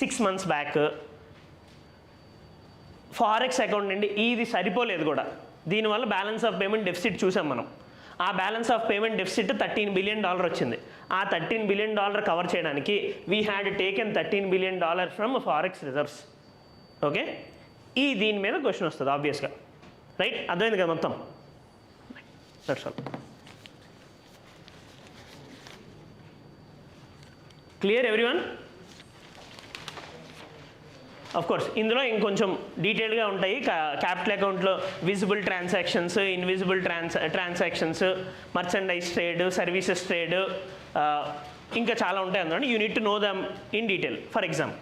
6 months బ్యాక్ ఫారెక్స్ అకౌంట్ నుండి ఇది సరిపోలేదు కూడా, దీనివల్ల బ్యాలెన్స్ ఆఫ్ పేమెంట్ డెఫిసిట్ చూసాం మనం. ఆ balance of payment deficit $13 billion వచ్చింది. ఆ $13 బిలియన్ కవర్ చేయడానికి we had taken $13 billion from forex reserves. Okay, ఈ దీని మీద క్వశ్చన్ వస్తుంది ఆబ్వియస్గా. రైట్, అర్థమైంది కదా మొత్తం. That's all. Clear everyone? Of course ఇందులో ఇంకొంచెం డీటెయిల్గా ఉంటాయి. క్యాపిటల్ అకౌంట్లో visible transactions, invisible transactions, merchandise trade, services trade, ఇంకా చాలా ఉంటాయి అందులో. You need to know them in detail for exam.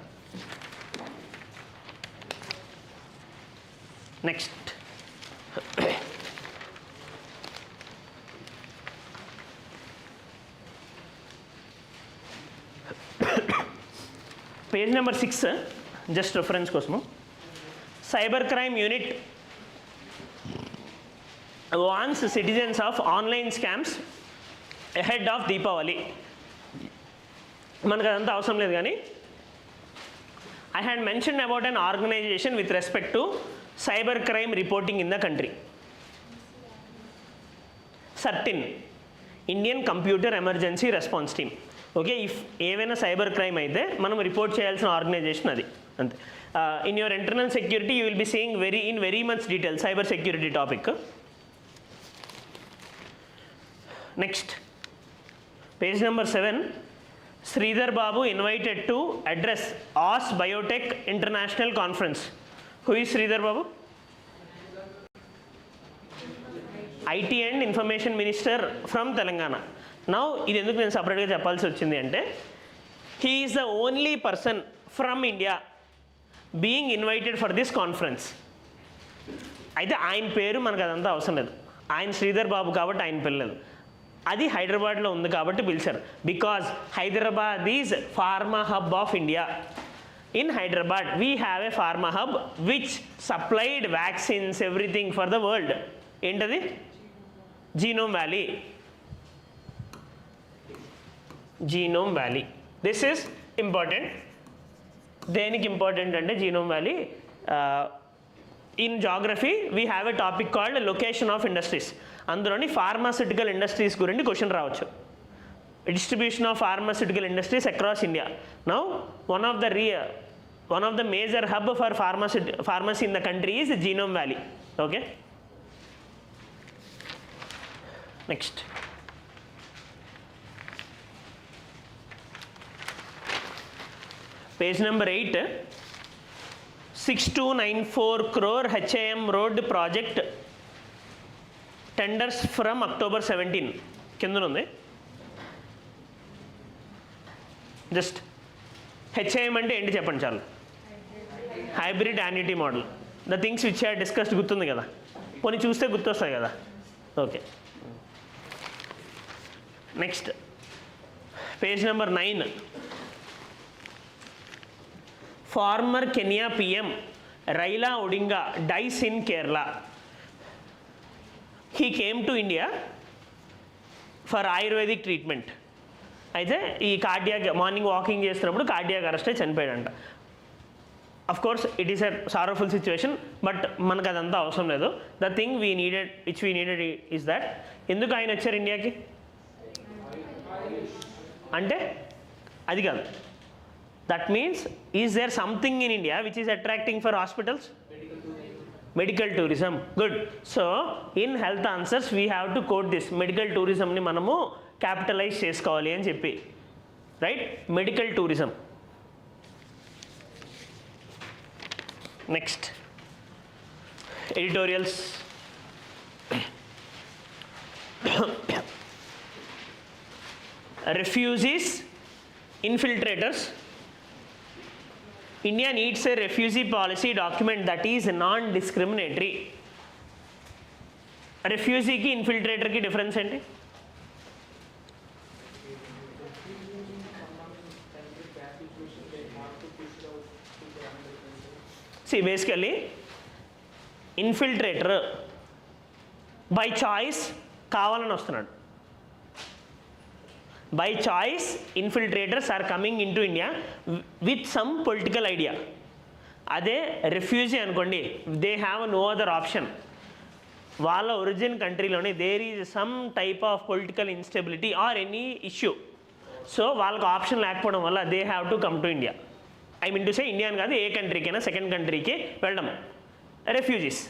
Next, page number 6 just reference కోసము. Cyber crime unit warns citizens of online scams ahead of Deepavali. మనకు అదంతా అవసరం లేదు కానీ, I had mention about an organisation with respect to cyber crime reporting in the country. CERT-In Indian computer emergency response team. Okay, if ఏవైనా సైబర్ క్రైమ్ అయితే మనం రిపోర్ట్ చేయాల్సిన ఆర్గనైజేషన్ అది, అంతే. In your internal security you will be seeing very much detail cyber security topic. Next, page number 7. Sridhar Babu invited to address as biotech international conference. Who is Sridhar Babu? IT and information minister from Telangana. Now ఇది ఎందుకు నేను సపరేట్గా చెప్పాల్సి వచ్చింది అంటే, he is the only person from India being invited for this conference. అయితే ఆయన పేరు మనకు అదంతా అవసరం లేదు, ఆయన శ్రీధర్ బాబు కాబట్టి ఆయన పిల్లలు. అది హైదరాబాద్లో ఉంది కాబట్టి పిలిచారు. Because Hyderabad is pharma hub of India. In Hyderabad we have a pharma hub which supplied vaccines everything for the world. ఏంటది? Genome valley. Genome valley, this is important. దేనికి ఇంపార్టెంట్ అంటే genome valley, in geography we have a topic called location of industries. అందులోని ఫార్మాస్యూటికల్ ఇండస్ట్రీస్ గురించి క్వశ్చన్ రావచ్చు. Distribution of pharmaceutical industries across India. Now one of the major hub for pharmacy in the country is Genome Valley. Okay. Next. Page number 8. 6294 crore HAM road project tenders from October 17. కింద ఉంది. జస్ట్ HAM అంటే ఏంటి చెప్పండి చాలు. Hybrid annuity model. The things which I discussed గుర్తుంది కదా. పోనీ చూస్తే గుర్తొస్తాయి కదా. Okay, next page number 9. Former Kenya PM Raila Odinga dies in Kerala. He came to India for Ayurvedic treatment. అయితే ఈ కార్డియాక్ మార్నింగ్ వాకింగ్ చేస్తున్నప్పుడు కార్డియాక్ అరెస్ట్ అయి చనిపోయాడంట. Of course it is a sorrowful situation, but మనకు అదంతా అవసరం లేదు. The thing we needed is that ఎందుకు ఆయన వచ్చారు ఇండియాకి అంటే అది కాదు. That means is there something in India which is attracting for hospitals? Medical tourism. Good. So in health answers we have to quote this. Medical టూరిజంని మనము క్యాపిటలైజ్ చేసుకోవాలి అని చెప్పి, right? Medical tourism. Next editorials. Refugees, infiltrators. India needs a refugee policy document that is non-discriminatory. Refugee की infiltrator की difference ఏంటి? See, basically infiltrator by choice కావాలని వస్తున్నాడు. By choice, infiltrators are coming into India with some political idea. అదే refugee అనుకోండి, they have no other option. వాళ్ళ ఒరిజిన్ కంట్రీలోనే there is some type of political instability or any issue. So వాళ్ళకి ఆప్షన్ లేకపోవడం వల్ల they have to come to India. I mean to say India కాదు, ఏ కంట్రీకైనా సెకండ్ కంట్రీకి వెళ్ళడం refugees.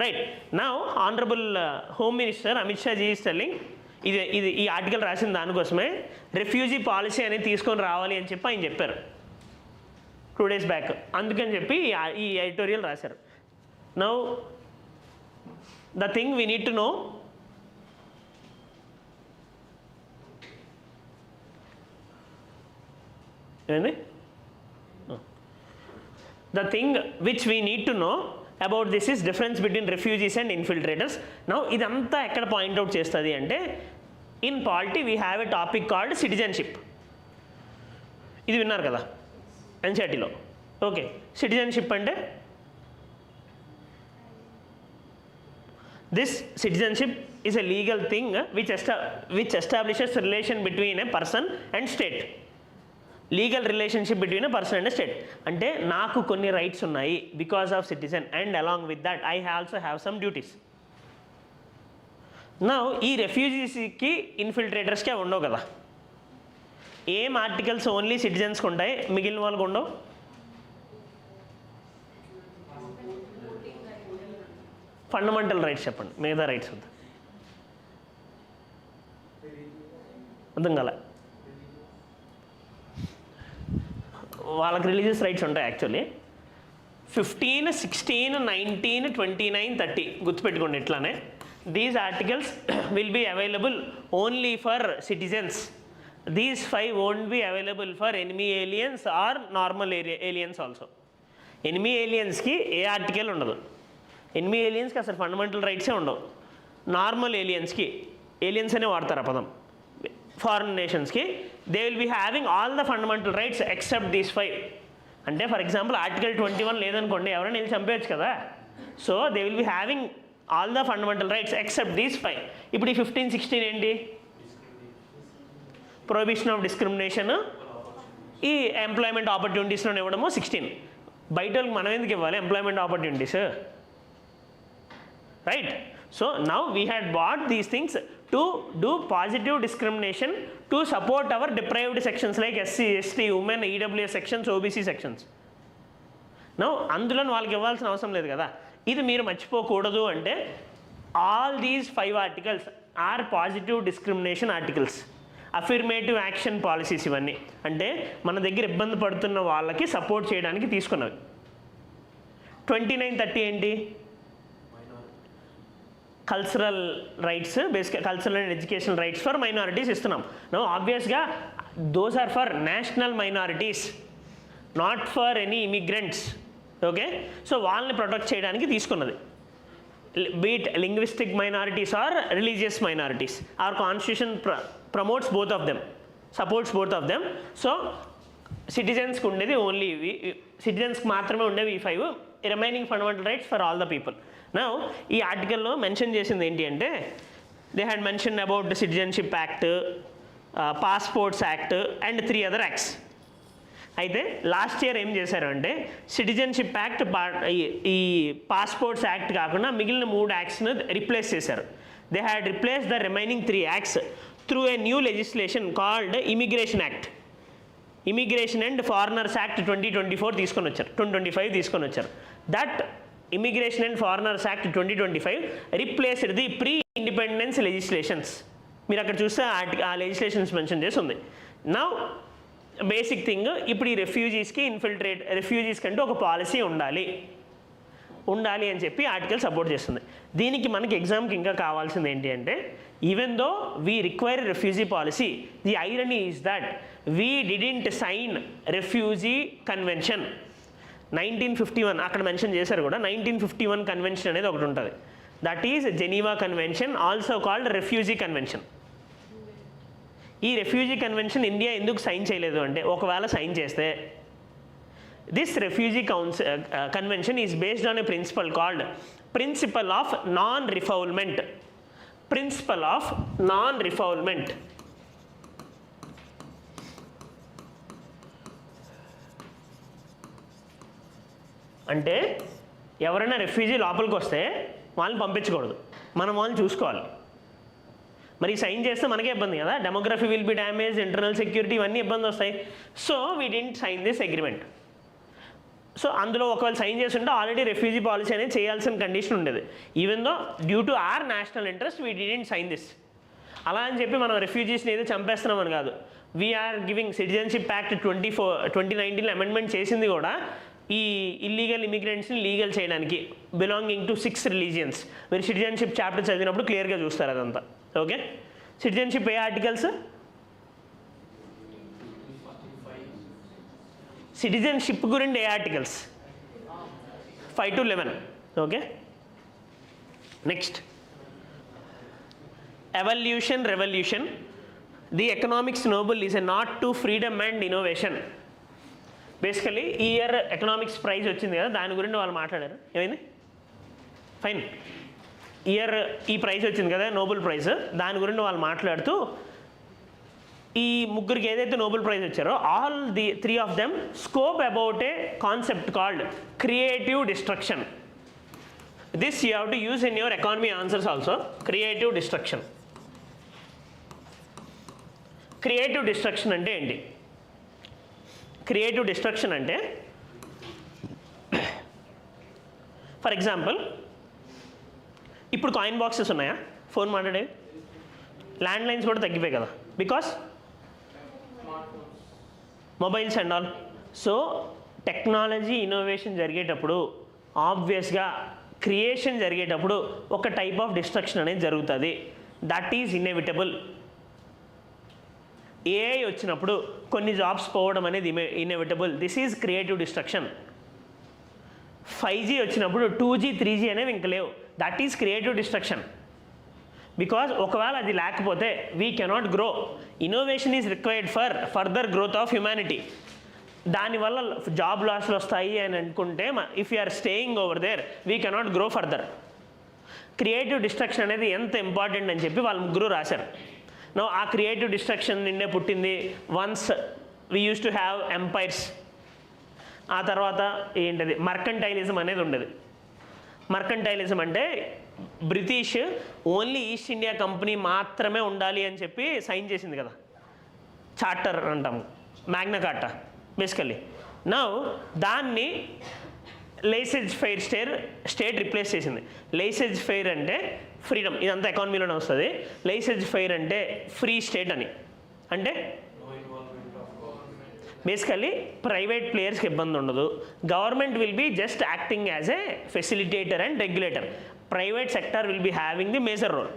Right now honourable home minister Amit Shah ji is telling, ఇది ఈ ఆర్టికల్ రాసిన దానికోసమే రెఫ్యూజీ పాలసీ అనేది తీసుకొని రావాలి అని చెప్పి ఆయన చెప్పారు 2 days బ్యాక్. అందుకని చెప్పి ఈ ఎడిటోరియల్ రాశారు. Now the thing we need to know, ఏంది the thing which we need to know about this is difference between refugees and infiltrators. Now ఇదంతా ఎక్కడ పాయింట్అవుట్ చేస్తుంది అంటే, in polity we have a topic called citizenship. ఇది విన్నారు కదా ఎన్సిఆర్టీలో. ఓకే, సిటిజన్షిప్ అంటే this citizenship is a legal thing which establishes relation between a person and state. Legal relationship between a person and state. అంటే నాకు కొన్ని రైట్స్ ఉన్నాయి because of citizen, and along with that I also have some duties. Now ఈ రెఫ్యూజీస్కి ఇన్ఫిల్ట్రేటర్స్కే ఉండవు కదా. ఏం ఆర్టికల్స్ ఓన్లీ సిటిజన్స్కి ఉంటాయి, మిగిలిన వాళ్ళకు ఉండవు? ఫండమెంటల్ రైట్స్ చెప్పండి, మిగతా రైట్స్ వద్దు. అర్థం కాలే? వాళ్ళకి రిలీజియస్ రైట్స్ ఉంటాయి యాక్చువల్లీ. 15, 16, 19, 29, 30 గుర్తుపెట్టుకోండి ఇట్లానే. These articles will be available only for citizens. These 5 won't be available for enemy aliens or normal aliens also. Enemy ఏలియన్స్కి ఏ ఆర్టికల్ ఉండదు. ఎనిమీ ఏలియన్స్కి అసలు ఫండమెంటల్ రైట్సే ఉండవు. నార్మల్ ఏలియన్స్కి, ఏలియన్స్ అనే వాడతారు ఆ పదం, ఫారిన్ నేషన్స్కి, they will be having all the fundamental rights except these 5. అంటే ఫర్ ఎగ్జాంపుల్ ఆర్టికల్ 21 లేదనుకోండి, ఎవరైనా వెళ్ళి చంపేయచ్చు కదా. So they will be having all the fundamental rights except these 5. ఇప్పుడు ఈ 15, 16 ఏంటి? ప్రొహిబిషన్ ఆఫ్ డిస్క్రిమినేషన్, ఈ ఎంప్లాయ్మెంట్ ఆపర్చునిటీస్లో ఇవ్వడము 16. బయట వాళ్ళకి మనం ఎందుకు ఇవ్వాలి employment opportunities? Right. So now we had bought these things to do positive discrimination to support our deprived sections like SC, ST, women, EWS sections, OBC sections. Now అందులో వాళ్ళకి ఇవ్వాల్సిన అవసరం లేదు కదా. ఇది మీరు మర్చిపోకూడదు. అంటే all these 5 articles are positive discrimination articles, affirmative action policies. ఇవన్నీ అంటే మన దగ్గర ఇబ్బంది పడుతున్న వాళ్ళకి సపోర్ట్ చేయడానికి తీసుకున్నవి. 29, 30 ఏంటి? కల్చరల్ రైట్స్, బేసిక్గా cultural and educational rights for minorities ఇస్తున్నాం. నో ఆబ్వియస్గా those are for national minorities, not for any immigrants. Okay, so వాళ్ళని ప్రొటెక్ట్ చేయడానికి తీసుకున్నది. be it linguistic minorities or religious minorities. Our constitution promotes both of them, supports both of them. So citizens ఉండేది ఓన్లీ సిటిజన్స్కి మాత్రమే ఉండేవి ఈ 5 remaining fundamental rights for all the people. Now ఈ ఆర్టికల్లో మెన్షన్ చేసింది ఏంటి అంటే they had mention about the citizenship act, passports act and 3 other acts. అయితే లాస్ట్ ఇయర్ ఏం చేశారు అంటే సిటిజన్షిప్ యాక్ట్, ఈ పాస్పోర్ట్స్ యాక్ట్ కాకుండా మిగిలిన 3 యాక్ట్స్ను రిప్లేస్ చేశారు. They had replace the remaining 3 acts through a new legislation called immigration act. Immigration and foreigners act 2024 తీసుకొని వచ్చారు, 2025 తీసుకొని వచ్చారు. That immigration and foreigners act 2025 replaced the pre independence legislations. మీరు అక్కడ చూస్తే ఆ లెజిస్లేషన్స్ మెన్షన్ చేసి ఉంది. నౌ బేసిక్ థింగ్, ఇప్పుడు ఈ రెఫ్యూజీస్కి అంటూ ఒక పాలసీ ఉండాలి అని చెప్పి ఆర్టికల్ సపోర్ట్ చేస్తుంది. దీనికి మనకి ఎగ్జామ్కి ఇంకా కావాల్సింది ఏంటి అంటే even though we require refugee policy, the irony is that we didn't sign refugee convention. 1951 అక్కడ మెన్షన్ చేశారు కూడా. 1951 కన్వెన్షన్ అనేది ఒకటి ఉంటుంది. That is Geneva convention, also called refugee convention. ఈ రెఫ్యూజీ కన్వెన్షన్ ఇండియా ఎందుకు సైన్ చేయలేదు అంటే ఒకవేళ సైన్ చేస్తే this refugee convention is based on a principle called principle of non refoulement. Principle of non refoulement అంటే ఎవరైనా రెఫ్యూజీ లోపలికి వస్తే వాళ్ళని పంపించకూడదు, మనం వాళ్ళని చూసుకోవాలి. మరి సైన్ చేస్తే మనకే ఇబ్బంది కదా, demography will be damage, internal security ఇవన్నీ ఇబ్బంది వస్తాయి. So we didn't sign this agreement. So అందులో ఒకవేళ సైన్ చేస్తుంటే ఆల్రెడీ రెఫ్యూజీ పాలసీ అనేది చేయాల్సిన కండిషన్ ఉండేది. Even though due to our national interest we didn't sign this. అలా అని చెప్పి మనం రెఫ్యూజీస్ని ఏదో చంపేస్తున్నామని కాదు. We are giving citizenship act 2019 amendment చేసింది కూడా ఈ ఇల్లీగల్ ఇమిగ్రెంట్స్ని లీగల్ చేయడానికి, బిలాంగింగ్ టు 6 రిలీజియన్స్. మీరు సిటిజన్షిప్ చాప్టర్ చదివినప్పుడు క్లియర్గా చూస్తారు అదంతా. ఓకే, సిటిజన్షిప్ ఏ ఆర్టికల్స్? సిటిజన్షిప్ గురించి ఏ articles? 5 to 11. Okay, next evolution revolution. The economics Nobel is a nod to freedom and innovation. Basically ఈ ఇయర్ ఎకనామిక్స్ ప్రైజ్ వచ్చింది కదా, దాని గురించి వాళ్ళు మాట్లాడారు. ఏమైంది? ఫైన్, ఇయర్ ఈ ప్రైజ్ వచ్చింది కదా నోబెల్ ప్రైజ్, దాని గురించి వాళ్ళు మాట్లాడుతూ ఈ ముగ్గురికి ఏదైతే నోబెల్ ప్రైజ్ వచ్చారో all the 3 of them scope about a concept called creative destruction. This you have to use in your economy answers also. Creative destruction. Creative destruction అంటే ఏంటి? క్రియేటివ్ డిస్ట్రక్షన్ అంటే ఫర్ ఎగ్జాంపుల్ ఇప్పుడు కాయిన్ బాక్సెస్ ఉన్నాయా ఫోన్ మాట్లాడేవి? ల్యాండ్ లైన్స్ కూడా తగ్గిపోయాయి కదా, because mobiles and all. So technology innovation జరిగేటప్పుడు ఆబ్వియస్గా క్రియేషన్ జరిగేటప్పుడు ఒక టైప్ ఆఫ్ డిస్ట్రక్షన్ అనేది జరుగుతుంది. That is inevitable. ఏఐ వచ్చినప్పుడు కొన్ని జాబ్స్ పోవడం అనేది inevitable. This is creative destruction. 5G వచ్చినప్పుడు 2G 3G అనేవి ఇంక లేవు. That is creative destruction. Because ఒకవేళ అది లేకపోతే we cannot grow. Innovation is required for further growth of humanity. దానివల్ల జాబ్ లాస్లు వస్తాయి అని అనుకుంటే if you are staying over there we cannot grow further. Creative destruction అనేది ఎంత ఇంపార్టెంట్ అని చెప్పి వాళ్ళు ముగ్గురు రాశారు. నో ఆ క్రియేటివ్ డిస్ట్రక్షన్ నిన్నే పుట్టింది. Once we use to have empires. ఆ తర్వాత ఏంటది మర్కంటైలిజం అనేది ఉండేది. మర్కంటైలిజం అంటే British only East India company మాత్రమే ఉండాలి అని చెప్పి సైన్ చేసింది కదా, చార్టర్ అంటాము, మ్యాగ్నా కార్టా బేసికల్లీ. నౌ దాన్ని లైసెన్స్ ఫెయిర్ స్టేట్ రిప్లేస్ చేసింది. లైసెన్స్ ఫెయిర్ అంటే ఫ్రీడమ్, ఇదంతా ఎకానమీలోనే వస్తుంది. లైసెన్స్ ఫెయిర్ అంటే ఫ్రీ స్టేట్ అని. అంటే బేసికల్లీ ప్రైవేట్ ప్లేయర్స్కి ఇబ్బంది ఉండదు. Government will be just acting as a facilitator and regulator. Private sector will be having the major role.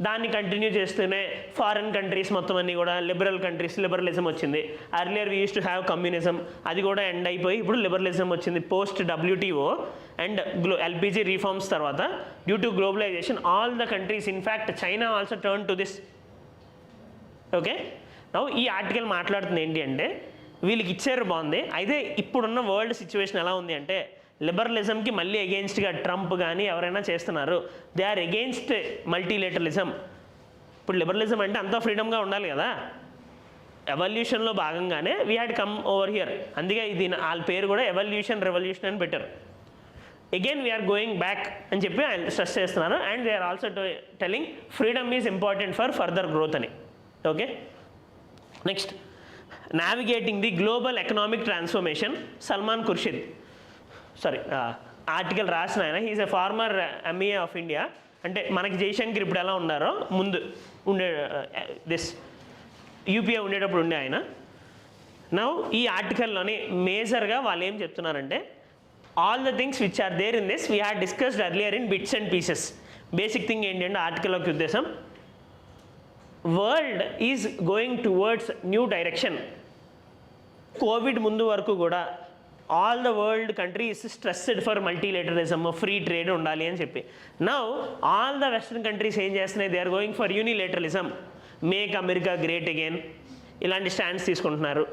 దాన్ని కంటిన్యూ చేస్తూనే ఫారిన్ కంట్రీస్ మొత్తం అన్నీ కూడా లిబరల్ కంట్రీస్, లిబరలిజం వచ్చింది. Earlier we use to have communism, అది కూడా ఎండ్ అయిపోయి ఇప్పుడు లిబరలిజం వచ్చింది. Post WTO and LPG reforms తర్వాత due to globalisation all the countries in fact China also turn to this. Okay, now ఈ ఆర్టికల్ మాట్లాడుతుంది ఏంటి అంటే వీళ్ళకి ఇచ్చారు బాగుంది, అయితే ఇప్పుడున్న వరల్డ్ సిచ్యువేషన్ ఎలా ఉంది అంటే లిబరలిజంకి మళ్ళీ అగెయిన్స్ట్గా ట్రంప్ కానీ ఎవరైనా చేస్తున్నారు. They are against multilateralism. ఇప్పుడు లిబరలిజం అంటే అంతా ఫ్రీడమ్గా ఉండాలి కదా, ఎవల్యూషన్లో భాగంగానే we had come over here. అందుకే ఇది వాళ్ళ పేరు కూడా ఎవల్యూషన్ రెవల్యూషన్ అని పెట్టారు. అగైన్ వీఆర్ గోయింగ్ బ్యాక్ అని చెప్పి ఆయన స్ట్రెస్ చేస్తున్నారు. And they are also telling freedom is important for further growth అని. Okay, next navigating the global economic transformation. Salman Khurshid article రాసిన ఆయన, he is a former MEA of India. అంటే మనకి జయశంకర్ ఇప్పుడు ఎలా ఉన్నారో ముందు ఉండే దిస్ యూపీఏ ఉండేటప్పుడు ఉండే ఆయన. నౌ ఈ ఆర్టికల్లోని మేజర్గా వాళ్ళు ఏం చెప్తున్నారంటే all the things which are there in this we had discussed earlier in bits and pieces. Basic thing ఏంటంటే ఆర్టికల్లోకి ఉద్దేశం world is going towards new direction. Covid ముందు వరకు కూడా all the world countries stressed for multilateralism, free trade ఉండాలి అని చెప్పి. Now all the western countries ఏం చేస్తున్నాయి, they are going for unilateralism, make America great again, ఇలాంటి స్టాండ్స్ తీసుకుంటున్నారు.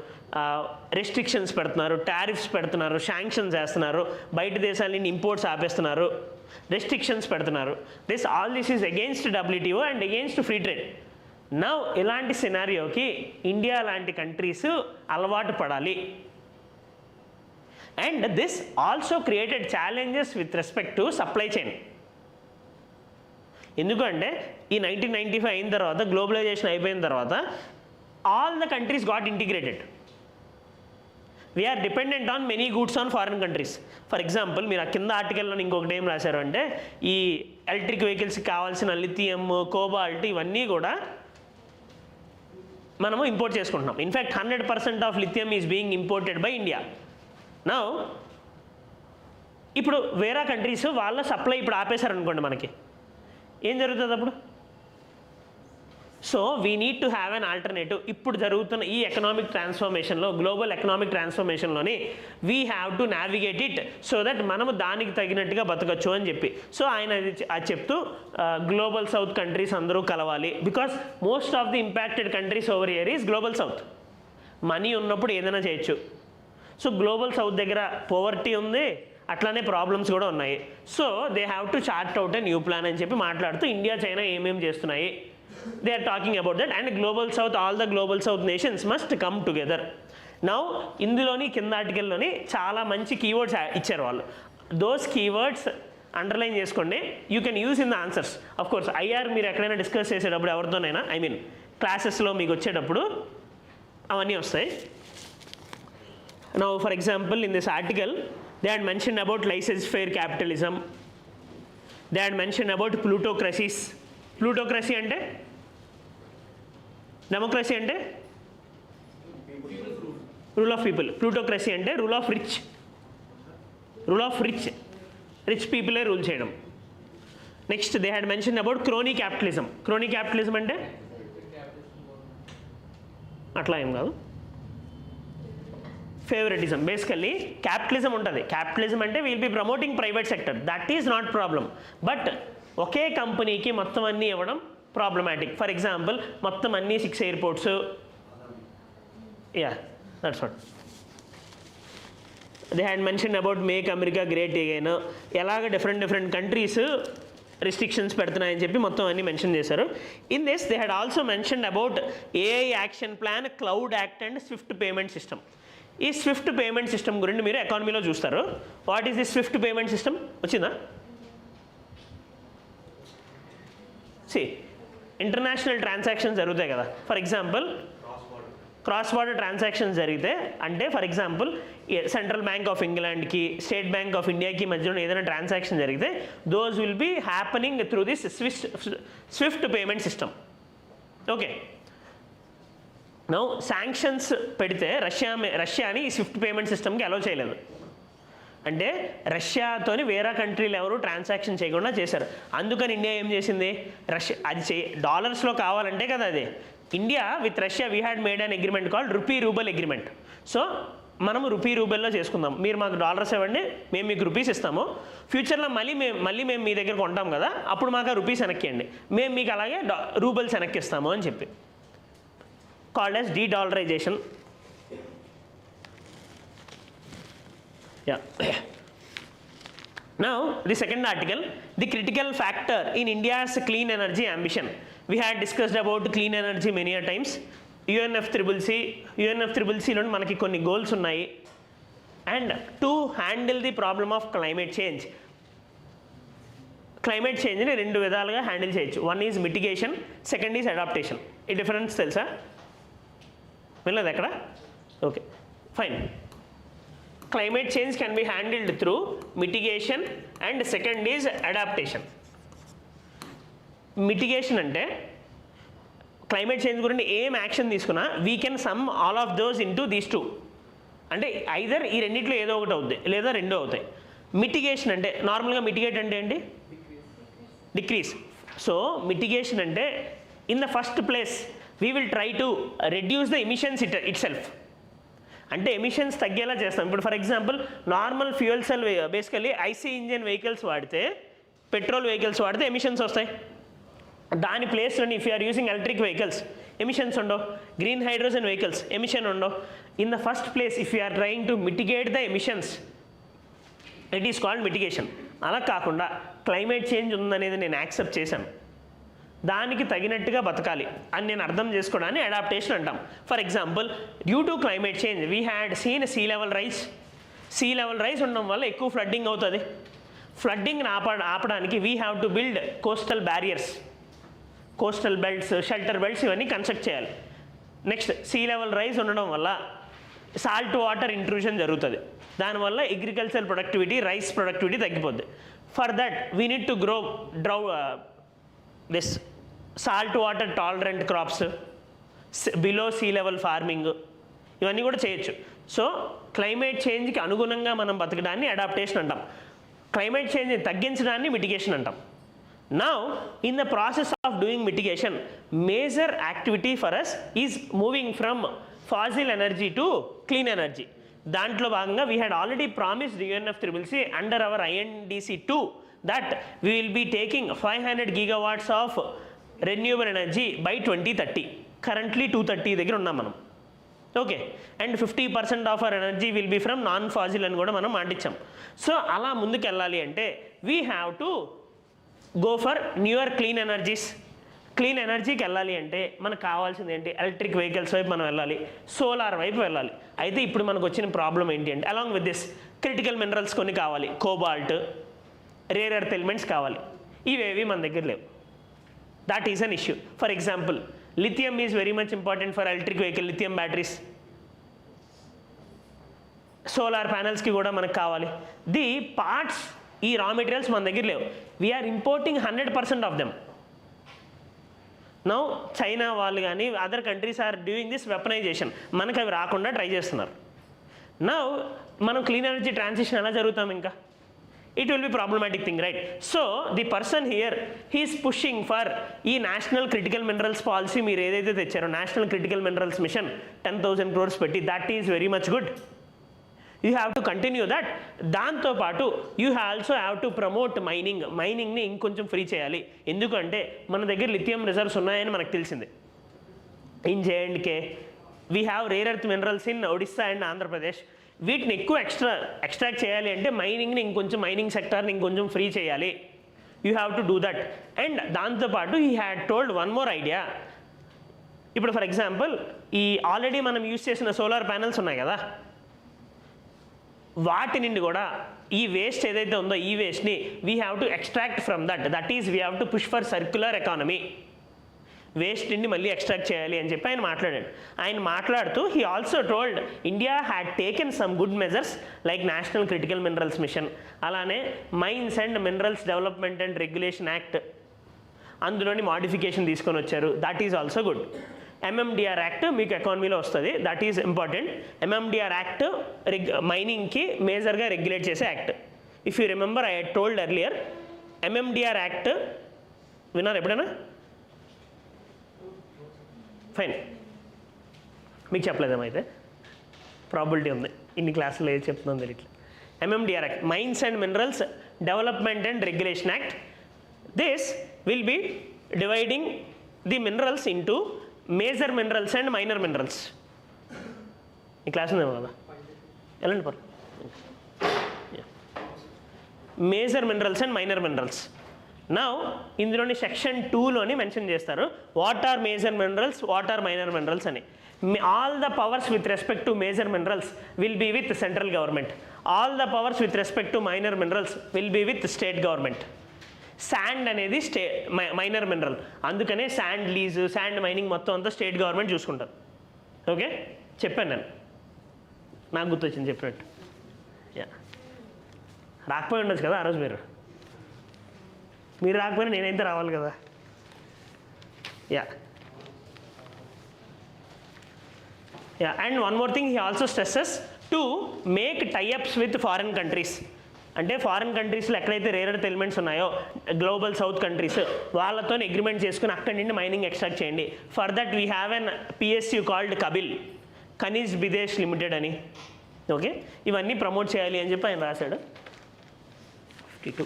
రెస్ట్రిక్షన్స్ పెడుతున్నారు, టారిఫ్స్ పెడుతున్నారు, శాంక్షన్స్ వేస్తున్నారు, బయట దేశాల నుండి ఇంపోర్ట్స్ ఆపేస్తున్నారు, రెస్ట్రిక్షన్స్ పెడుతున్నారు. All this is against WTO and against free trade. Now ఇలాంటి సినారియోకి ఇండియా లాంటి కంట్రీస్ అలవాటు పడాలి. And this also created challenges with respect to supply chain. ఎందుకంటే ఈ 1995 అయిన తర్వాత, గ్లోబలైజేషన్ అయిపోయిన తర్వాత all the countries got integrated. We are dependent on many goods on foreign countries. For example మీరు ఆ కింద ఆర్టికల్లో ఇంకొకటి ఏం రాశారు అంటే ఈ ఎలక్ట్రిక్ వెహికల్స్కి కావాల్సిన లిథియం, కోబాల్ట్ ఇవన్నీ కూడా మనము ఇంపోర్ట్ చేసుకుంటున్నాం. In fact 100% of lithium is being imported by India. Now ఇప్పుడు వేరే కంట్రీస్ వాళ్ళ సప్లై ఇప్పుడు ఆపేశారు అనుకోండి, మనకి ఏం జరుగుతుంది అప్పుడు? So we need to have an alternative. ఇప్పుడు జరుగుతున్న ఈ ఎకనామిక్ ట్రాన్స్ఫర్మేషన్లో, గ్లోబల్ ఎకనామిక్ ట్రాన్స్ఫర్మేషన్లోని we have to navigate it so that మనము దానికి తగినట్టుగా బతకచ్చు అని చెప్పి. సో ఆయన అది చెప్తూ గ్లోబల్ సౌత్ కంట్రీస్ అందరూ కలవాలి. Because most of the impacted countries over here is global south. Money ఉన్నప్పుడు ఏదైనా చేయొచ్చు. సో గ్లోబల్ సౌత్ దగ్గర పోవర్టీ ఉంది, అట్లానే ప్రాబ్లమ్స్ కూడా ఉన్నాయి. So they have to chart out a new plan అని చెప్పి మాట్లాడుతూ ఇండియా, చైనా ఏమేమి చేస్తున్నాయి, they are talking about that. And global south, all the global south nations must come together. Now ఇందులోని కింద ఆర్టికల్లోని చాలా మంచి కీవర్డ్స్ ఇచ్చారు వాళ్ళు. దోస్ కీవర్డ్స్ అండర్లైన్ చేసుకోండి. You can use in the answers. Of course IR మీరు ఎక్కడైనా డిస్కస్ చేసేటప్పుడు ఎవరితోనైనా, ఐ మీన్ క్లాసెస్లో మీకు వచ్చేటప్పుడు అవన్నీ వస్తాయి. Now for example in this article they had mentioned about laissez-faire capitalism, they had mentioned about plutocracies. Plutocracy ante democracy ante rule of people, plutocracy ante rule of rich people e rule cheyadam. Next they had mentioned about crony capitalism. Crony capitalism ante atla em kaadu, favouritism. Basically capitalism ఉంటుంది. క్యాపిటలిజం అంటే will be promoting private sector, that is not problem. But ఒకే కంపెనీకి మొత్తం అన్నీ ఇవ్వడం ప్రాబ్లమాటిక్. ఫర్ ఎగ్జాంపుల్ మొత్తం అన్నీ 6 airports, that's what they had mention about make America great again. ఎలాగ డిఫరెంట్ కంట్రీస్ రిస్ట్రిక్షన్స్ పెడుతున్నాయని చెప్పి మొత్తం అన్నీ మెన్షన్ చేశారు. In this they had also mention about AI action plan, cloud act and Swift payment system. ఈ స్విఫ్ట్ పేమెంట్ సిస్టమ్ గురించి మీరు ఎకానమీలో చూస్తారు. What is the Swift payment system వచ్చిందా? ఇంటర్నేషనల్ ట్రాన్సాక్షన్స్ జరుగుతాయి కదా. For example cross border transactions జరిగితే అంటే for example central bank of ఇంగ్లాండ్కి, స్టేట్ బ్యాంక్ ఆఫ్ ఇండియాకి మధ్యలో ఏదైనా ట్రాన్సాక్షన్ జరిగితే those will be happening through this SWIFT payment system. Okay, now sanctions పెడితే రష్యాని ఈ స్విఫ్ట్ పేమెంట్ సిస్టమ్కి అలౌ చేయలేదు. అంటే రష్యాతోని వేరే కంట్రీలు ఎవరు ట్రాన్సాక్షన్ చేయకుండా చేశారు. అందుకని ఇండియా ఏం చేసింది, అది డాలర్స్లో కావాలంటే కదా అది. India with Russia we had made an agreement called rouble agreement. So మనము రూబెల్లో చేసుకుందాం. మీరు మాకు డాలర్స్ ఇవ్వండి, మేము మీకు రూపీస్ ఇస్తాము. ఫ్యూచర్లో మళ్ళీ మేము మీ దగ్గర కొంటాం కదా, అప్పుడు మాకు ఆ రూపీస్ వెనక్కియండి, మేము మీకు అలాగే రూబెల్స్ వెనక్కి ఇస్తాము అని చెప్పి. Called as de-dollarisation. Now, the second article, the critical factor in India's clean energy ambition. We had discussed about clean energy many a times. UNFCCC లో మనకి కొన్ని గోల్స్ ఉన్నాయి. And to handle the problem of climate change, climate చేంజ్ని రెండు విధాలుగా హ్యాండిల్ చేయొచ్చు. One is mitigation, second is adaptation. ఈ డిఫరెన్స్ తెలుసా? వెళ్ళదు ఎక్కడ? Okay, fine. Climate change can be handled through mitigation and second is adaptation. Mitigation అంటే క్లైమేట్ చేంజ్ గురించి ఏం యాక్షన్ తీసుకున్నా we can some all of those into these two. అంటే ఐదర్ ఈ రెండిట్లో ఏదో ఒకటి అవుద్ది లేదా రెండో అవుతాయి. మిటిగేషన్ అంటే నార్మల్గా మిటిగేట్ అంటే ఏంటి? డిక్రీజ్. సో మిటిగేషన్ అంటే in the first place we will try to reduce the emissions itself. అంటే ఎమిషన్స్ తగ్గేలా చేస్తాం. ఇప్పుడు for example normal fuel cell basically IC engine vehicles వాడితే, పెట్రోల్ వెహికల్స్ వాడితే ఎమిషన్స్ వస్తాయి. దాని ప్లేస్లో if you are using electric vehicles emissions ఉండవు. గ్రీన్ హైడ్రోజన్ వెహికల్స్ ఎమిషన్ ఉండవు. In the first place if you are trying to mitigate the emissions, it is called mitigation. అలా కాకుండా క్లైమేట్ చేంజ్ ఉందనేది నేను యాక్సెప్ట్ చేశాను, దానికి తగినట్టుగా బతకాలి అని నేను అర్థం చేసుకోవడాన్ని అడాప్టేషన్ అంటాం. For example, due to climate change we had seen sea level rise. Sea level rise ఉండడం వల్ల ఎక్కువ ఫ్లడ్డింగ్ అవుతుంది. ఫ్లడ్డింగ్ని ఆపడానికి we have to build coastal barriers, coastal belts, shelter belts ఇవన్నీ కన్స్ట్రక్ట్ చేయాలి. నెక్స్ట్, సీ లెవెల్ రైజ్ ఉండడం వల్ల సాల్ట్ వాటర్ ఇంట్రూషన్ జరుగుతుంది. దానివల్ల అగ్రికల్చర్ ప్రొడక్టివిటీ, రైస్ ప్రొడక్టివిటీ తగ్గిపోద్ది. For that we need to grow this salt water tolerant crops, below sea level farming, ఇవన్నీ కూడా చేయొచ్చు. సో క్లైమేట్ చేంజ్కి అనుగుణంగా మనం బతకడాన్ని అడాప్టేషన్ అంటాం. క్లైమేట్ చేంజ్ని తగ్గించడాన్ని మిటిగేషన్ అంటాం. Now, in the process of doing mitigation, major activity for us is moving from fossil energy to clean energy. దాంట్లో భాగంగా we had already promised UNFCCC under our INDC 2 that we will be taking 500 gigawatts of renewable energy by 2030. Currently 230 దగ్గర ఉన్నాం మనం. Okay, and 50% of our energy will be from non fossil అని కూడా మనం మాటిచ్చాం. సో అలా ముందుకు వెళ్ళాలి అంటే we have to go for newer clean energies. Clean ఎనర్జీకి వెళ్ళాలి అంటే మనకు కావాల్సింది ఏంటి? ఎలక్ట్రిక్ వెహికల్స్ వైపు మనం వెళ్ళాలి, సోలార్ వైపు వెళ్ళాలి. అయితే ఇప్పుడు మనకు వచ్చిన ప్రాబ్లం ఏంటి అంటే, along with this critical minerals కొన్ని కావాలి, కోబాల్ట్, రేర్ ఎర్త్ ఎలిమెంట్స్ కావాలి. ఇవేవి మన దగ్గర లేవు. That is an issue. For example, lithium is very much important for electric vehicle, lithium batteries. Solar ప్యానల్స్కి కూడా మనకు కావాలి. ది పార్ట్స్, ఈ రా మెటీరియల్స్ మన దగ్గర లేవు. We are importing 100% of them. Now China వాళ్ళు కానీ other countries are doing this weaponisation. మనకు అవి రాకుండా ట్రై చేస్తున్నారు. నౌ మనం క్లీన్ ఎనర్జీ ట్రాన్సిషన్ ఎలా జరుగుతాం ఇంకా? It will be problematic thing, right? So the person here he is pushing for ఈ నేషనల్ క్రిటికల్ మినరల్స్ పాలసీ. మీరు ఏదైతే తెచ్చారో national critical minerals mission 10,000 crores పెట్టి, that is very much good. You have to continue that. దాంతోపాటు you also have to promote మైనింగ్ని ఇంకొంచెం ఫ్రీ చేయాలి. ఎందుకంటే మన దగ్గర లిథియం రిజర్వ్స్ ఉన్నాయని మనకు తెలిసింది. In J&K we have rare earth minerals in Odisha and Andhra Pradesh. వీటిని ఎక్కువ ఎక్స్ట్రాక్ట్ చేయాలి అంటే మైనింగ్ సెక్టార్ని ఇంకొంచెం ఫ్రీ చేయాలి. You have to do that. And దాంతోపాటు he had told one more idea. ఇప్పుడు ఫర్ ఎగ్జాంపుల్, ఈ ఆల్రెడీ మనం యూజ్ చేసిన సోలార్ ప్యానల్స్ ఉన్నాయి కదా, వాటి నుండి కూడా ఈ వేస్ట్ ఏదైతే ఉందో ఈ వేస్ట్ని we have to extract from that is we have to push for circular economy. Waste నుండి మళ్ళీ ఎక్స్ట్రాక్ట్ చేయాలి అని చెప్పి ఆయన మాట్లాడాడు. ఆయన మాట్లాడుతూ he also told India had taken some good measures like national critical minerals mission, అలానే mines and minerals development and regulation act, అందులోని మాడిఫికేషన్ తీసుకొని వచ్చారు. That is also good. MMDR act మీకు ఎకానమీలో వస్తుంది, that is important. MMDR act మైనింగ్కి మేజర్గా రెగ్యులేట్ చేసే act. If you remember I told earlier, MMDR act విన్నారు ఎప్పుడైనా? ఫైన్, మీకు చెప్పలేదేమైతే ప్రాబిలిటీ ఉంది. ఇన్ని క్లాసులు ఏది చెప్తుందో తెలియట్లేదు. MMDR Act, Mines and Minerals Development and Regulation Act. This will be dividing the minerals into major minerals and minor minerals. ఈ క్లాస్ ఉందేమో కదా, వెళ్ళండి పర్లేదు. Major minerals and minor minerals. Now ఇందులోని సెక్షన్ 2లోని మెన్షన్ చేస్తారు what are major minerals, what are minor minerals అని. All the powers with respect to major minerals will be with central government. All the powers with respect to minor minerals will be with state government. Sand అనేది మైనర్ మినరల్, అందుకనే శాండ్ లీజ్, శాండ్ మైనింగ్ మొత్తం అంతా స్టేట్ గవర్నమెంట్ చూసుకుంటారు. ఓకే, చెప్పాను నేను, నాకు గుర్తొచ్చింది చెప్పినట్టు. యా, రాకపోయి ఉండొచ్చు కదా ఆ రోజు. మీరు రాకపోయినా నేనైతే రావాలి కదా. Yeah yeah and one more thing, he also stresses to make tie ups with foreign countries. అంటే ఫారిన్ కంట్రీస్లో ఎక్కడైతే రేర్ ఎర్త్ ఎలిమెంట్స్ ఉన్నాయో గ్లోబల్ సౌత్ కంట్రీస్, వాళ్ళతో అగ్రిమెంట్ చేసుకుని అక్కడి నుండి మైనింగ్ ఎక్స్ట్రాక్ట్ చేయండి. For that we have an PSU called KABIL, Khanij Bidesh limited అని. ఓకే, ఇవన్నీ ప్రమోట్ చేయాలి అని చెప్పి ఆయన రాశాడు. 52.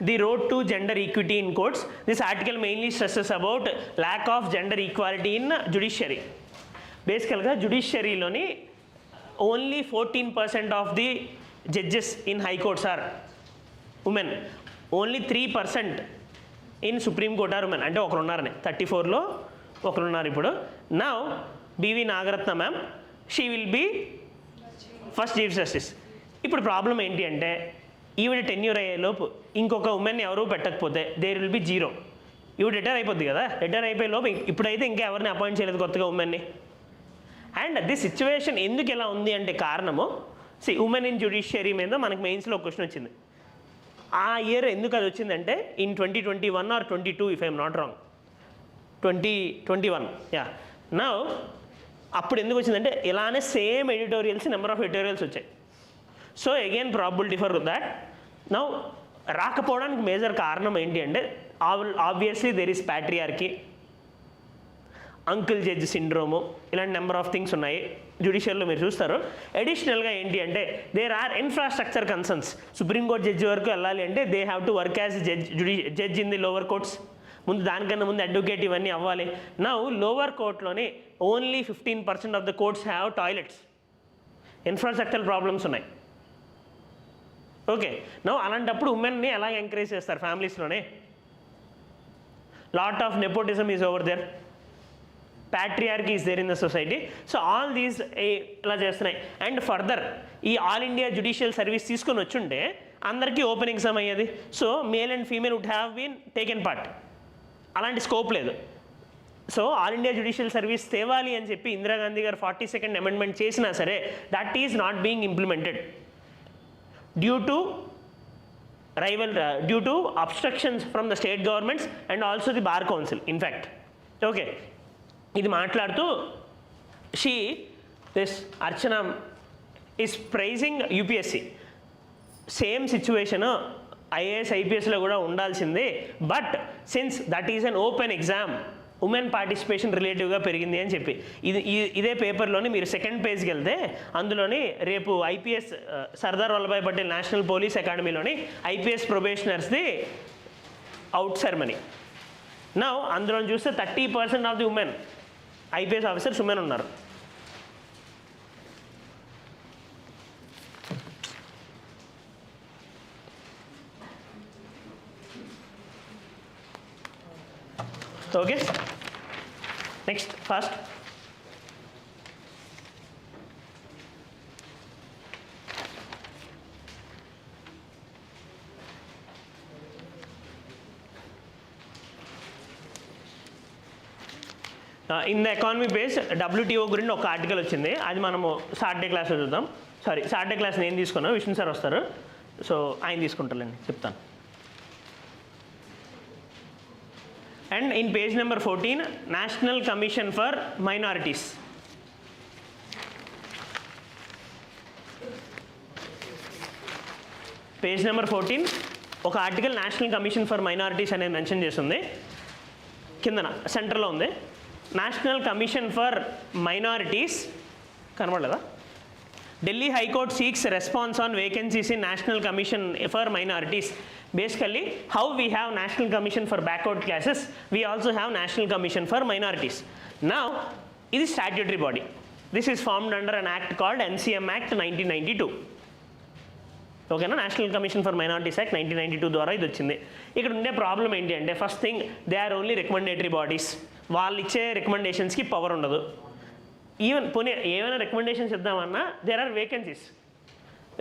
The road to gender equity in courts. This article mainly stresses about lack of gender equality in judiciary. బేసికల్గా జుడిషియరీలోని only 14% of the judges in high courts are women, only 3% in supreme court are women. అంటే ఒకరు ఉన్నారని 34లో ఒకరు ఉన్నారు ఇప్పుడు. Now BV Nagarathna ma'am, she will be first chief justice. ఇప్పుడు ప్రాబ్లం ఏంటి అంటే ఈవిడ టెన్యూర్ అయ్యేలోపు ఇంకొక ఉమెన్ ఎవరు పెట్టకపోతే దేర్ విల్ బి 0. ఈవిడ రిటైర్ అయిపోద్ది కదా, రిటైర్ అయిపోయే లోపు ఇప్పుడైతే ఇంకా ఎవరిని అపాయింట్ చేయలేదు కొత్తగా ఉమెన్ని. అండ్ దిస్ సిచ్యువేషన్ ఎందుకు ఎలా ఉంది అంటే కారణము, ఉమెన్ ఇన్ జ్యుడిషియరీ మీద మనకు మెయిన్స్లో ఒక క్వశ్చన్ వచ్చింది. ఆ ఇయర్ ఎందుకు అది వచ్చిందంటే in 2021 or 22 if I'm not wrong, 2021. Yeah, now అప్పుడు ఎందుకు వచ్చిందంటే ఇలానే same editorials, number of editorials వచ్చాయి. So again probability for that. Now రాకపోవడానికి మేజర్ కారణం ఏంటి అంటే obviously there is patriarchy, uncle judge syndrome, ఇలాంటి నెంబర్ ఆఫ్ థింగ్స్ ఉన్నాయి జ్యుడిషియల్లో మీరు చూస్తారు. అడిషనల్గా ఏంటి అంటే there are infrastructure concerns. Supreme court judge వరకు వెళ్ళాలి అంటే they have to work as judge in the lower courts. ముందు దానికన్నా ముందు అడ్వకేట్ ఇవన్నీ అవ్వాలి. నౌ లోవర్ కోర్ట్లోని only 15% of the courts have toilets. Infrastructure problems ఉన్నాయి. ఓకే, నౌ అలాంటప్పుడు ఉమెన్ని ఎలా ఎంకరేజ్ చేస్తారు ఫ్యామిలీస్లోనే? Lot of nepotism is over there, patriarchy is there in the society. So all these ఇలా చేస్తున్నాయి. అండ్ ఫర్దర్ ఈ ఆల్ ఇండియా జ్యుడిషియల్ సర్వీస్ తీసుకొని వచ్చుంటే అందరికీ ఓపెన్ ఎగ్జామ్ అయ్యేది. So male and female would have been taken part. అలాంటి స్కోప్ లేదు. So all India judicial service తేవాలి అని చెప్పి ఇందిరాగాంధీ గారు 42nd అమెండ్మెంట్ చేసినా సరే that is not being implemented due to obstructions from the state governments and also the bar council in fact. Okay, ఇది మాట్లాడుతూ this Archana is pricing UPSC. Same situation IAS IPSలో కూడా ఉండాల్సిందే, but since that is an open exam women participation రిలేటివ్గా పెరిగింది అని చెప్పి ఇదే పేపర్లోని మీరు సెకండ్ పేజ్కి వెళ్తే అందులోని రేపు IPS Sardar Vallabhbhai Patel national police అకాడమీలోని IPS ప్రొబేషనర్స్ది అవుట్ సెరమనీ. నౌ అందులో చూస్తే 30% of the women IPS officers women ఉన్నారు. Okay, next first in the economy base WTO గురించి ఒక ఆర్టికల్ వచ్చింది. అది మనము సాటర్డే క్లాస్లో చూద్దాం. సాటర్డే క్లాస్ నేను తీసుకున్నాను, విష్ణు సార్ వస్తారు, సో ఆయన తీసుకుంటారండి, చెప్తాను. And in page number 14, National Commission for Minorities. Page number 14, ఒక article national commission for minorities అనేది మెన్షన్ చేస్తుంది. కిందన సెంటర్లో ఉంది నేషనల్ కమిషన్ ఫర్ మైనారిటీస్, కనబడలేదా? Delhi High Court seeks response on vacancies in National Commission for Minorities. Basically, how we have National Commission for backward classes, we also have National Commission for minorities. Now, it is statutory body. This is formed under an act called NCM Act 1992. ఓకేనా, national commission for minorities act 1992 ద్వారా ఇది వచ్చింది. ఇక్కడ ఉండే ప్రాబ్లం ఏంటి అంటే, first thing they are only recommendatory bodies. వాళ్ళు ఇచ్చే రికమెండేషన్స్కి పవర్ ఉండదు. ఈవెన్ పోనీ ఏమైనా రికమెండేషన్స్ ఇద్దామన్నా దేర్ ఆర్ వేకెన్సీస్,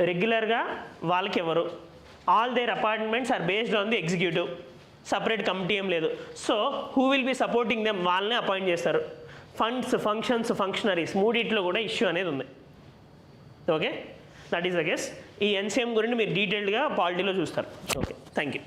రెగ్యులర్గా వాళ్ళకి ఎవరు, all there appointments are based on the executive, separate committee ఏం లేదు. So who will be supporting them, వాళ్ళనే అపాయింట్ చేస్తారు. ఫండ్స్, ఫంక్షన్స్, ఫంక్షనరీస్ మూడిట్లో కూడా ఇష్యూ అనేది ఉంది. Okay, that is the case. ఈ ఎన్సీఎం గురించి మీరు డీటెయిల్డ్గా పాలిటీలో చూస్తారు. Okay, thank you.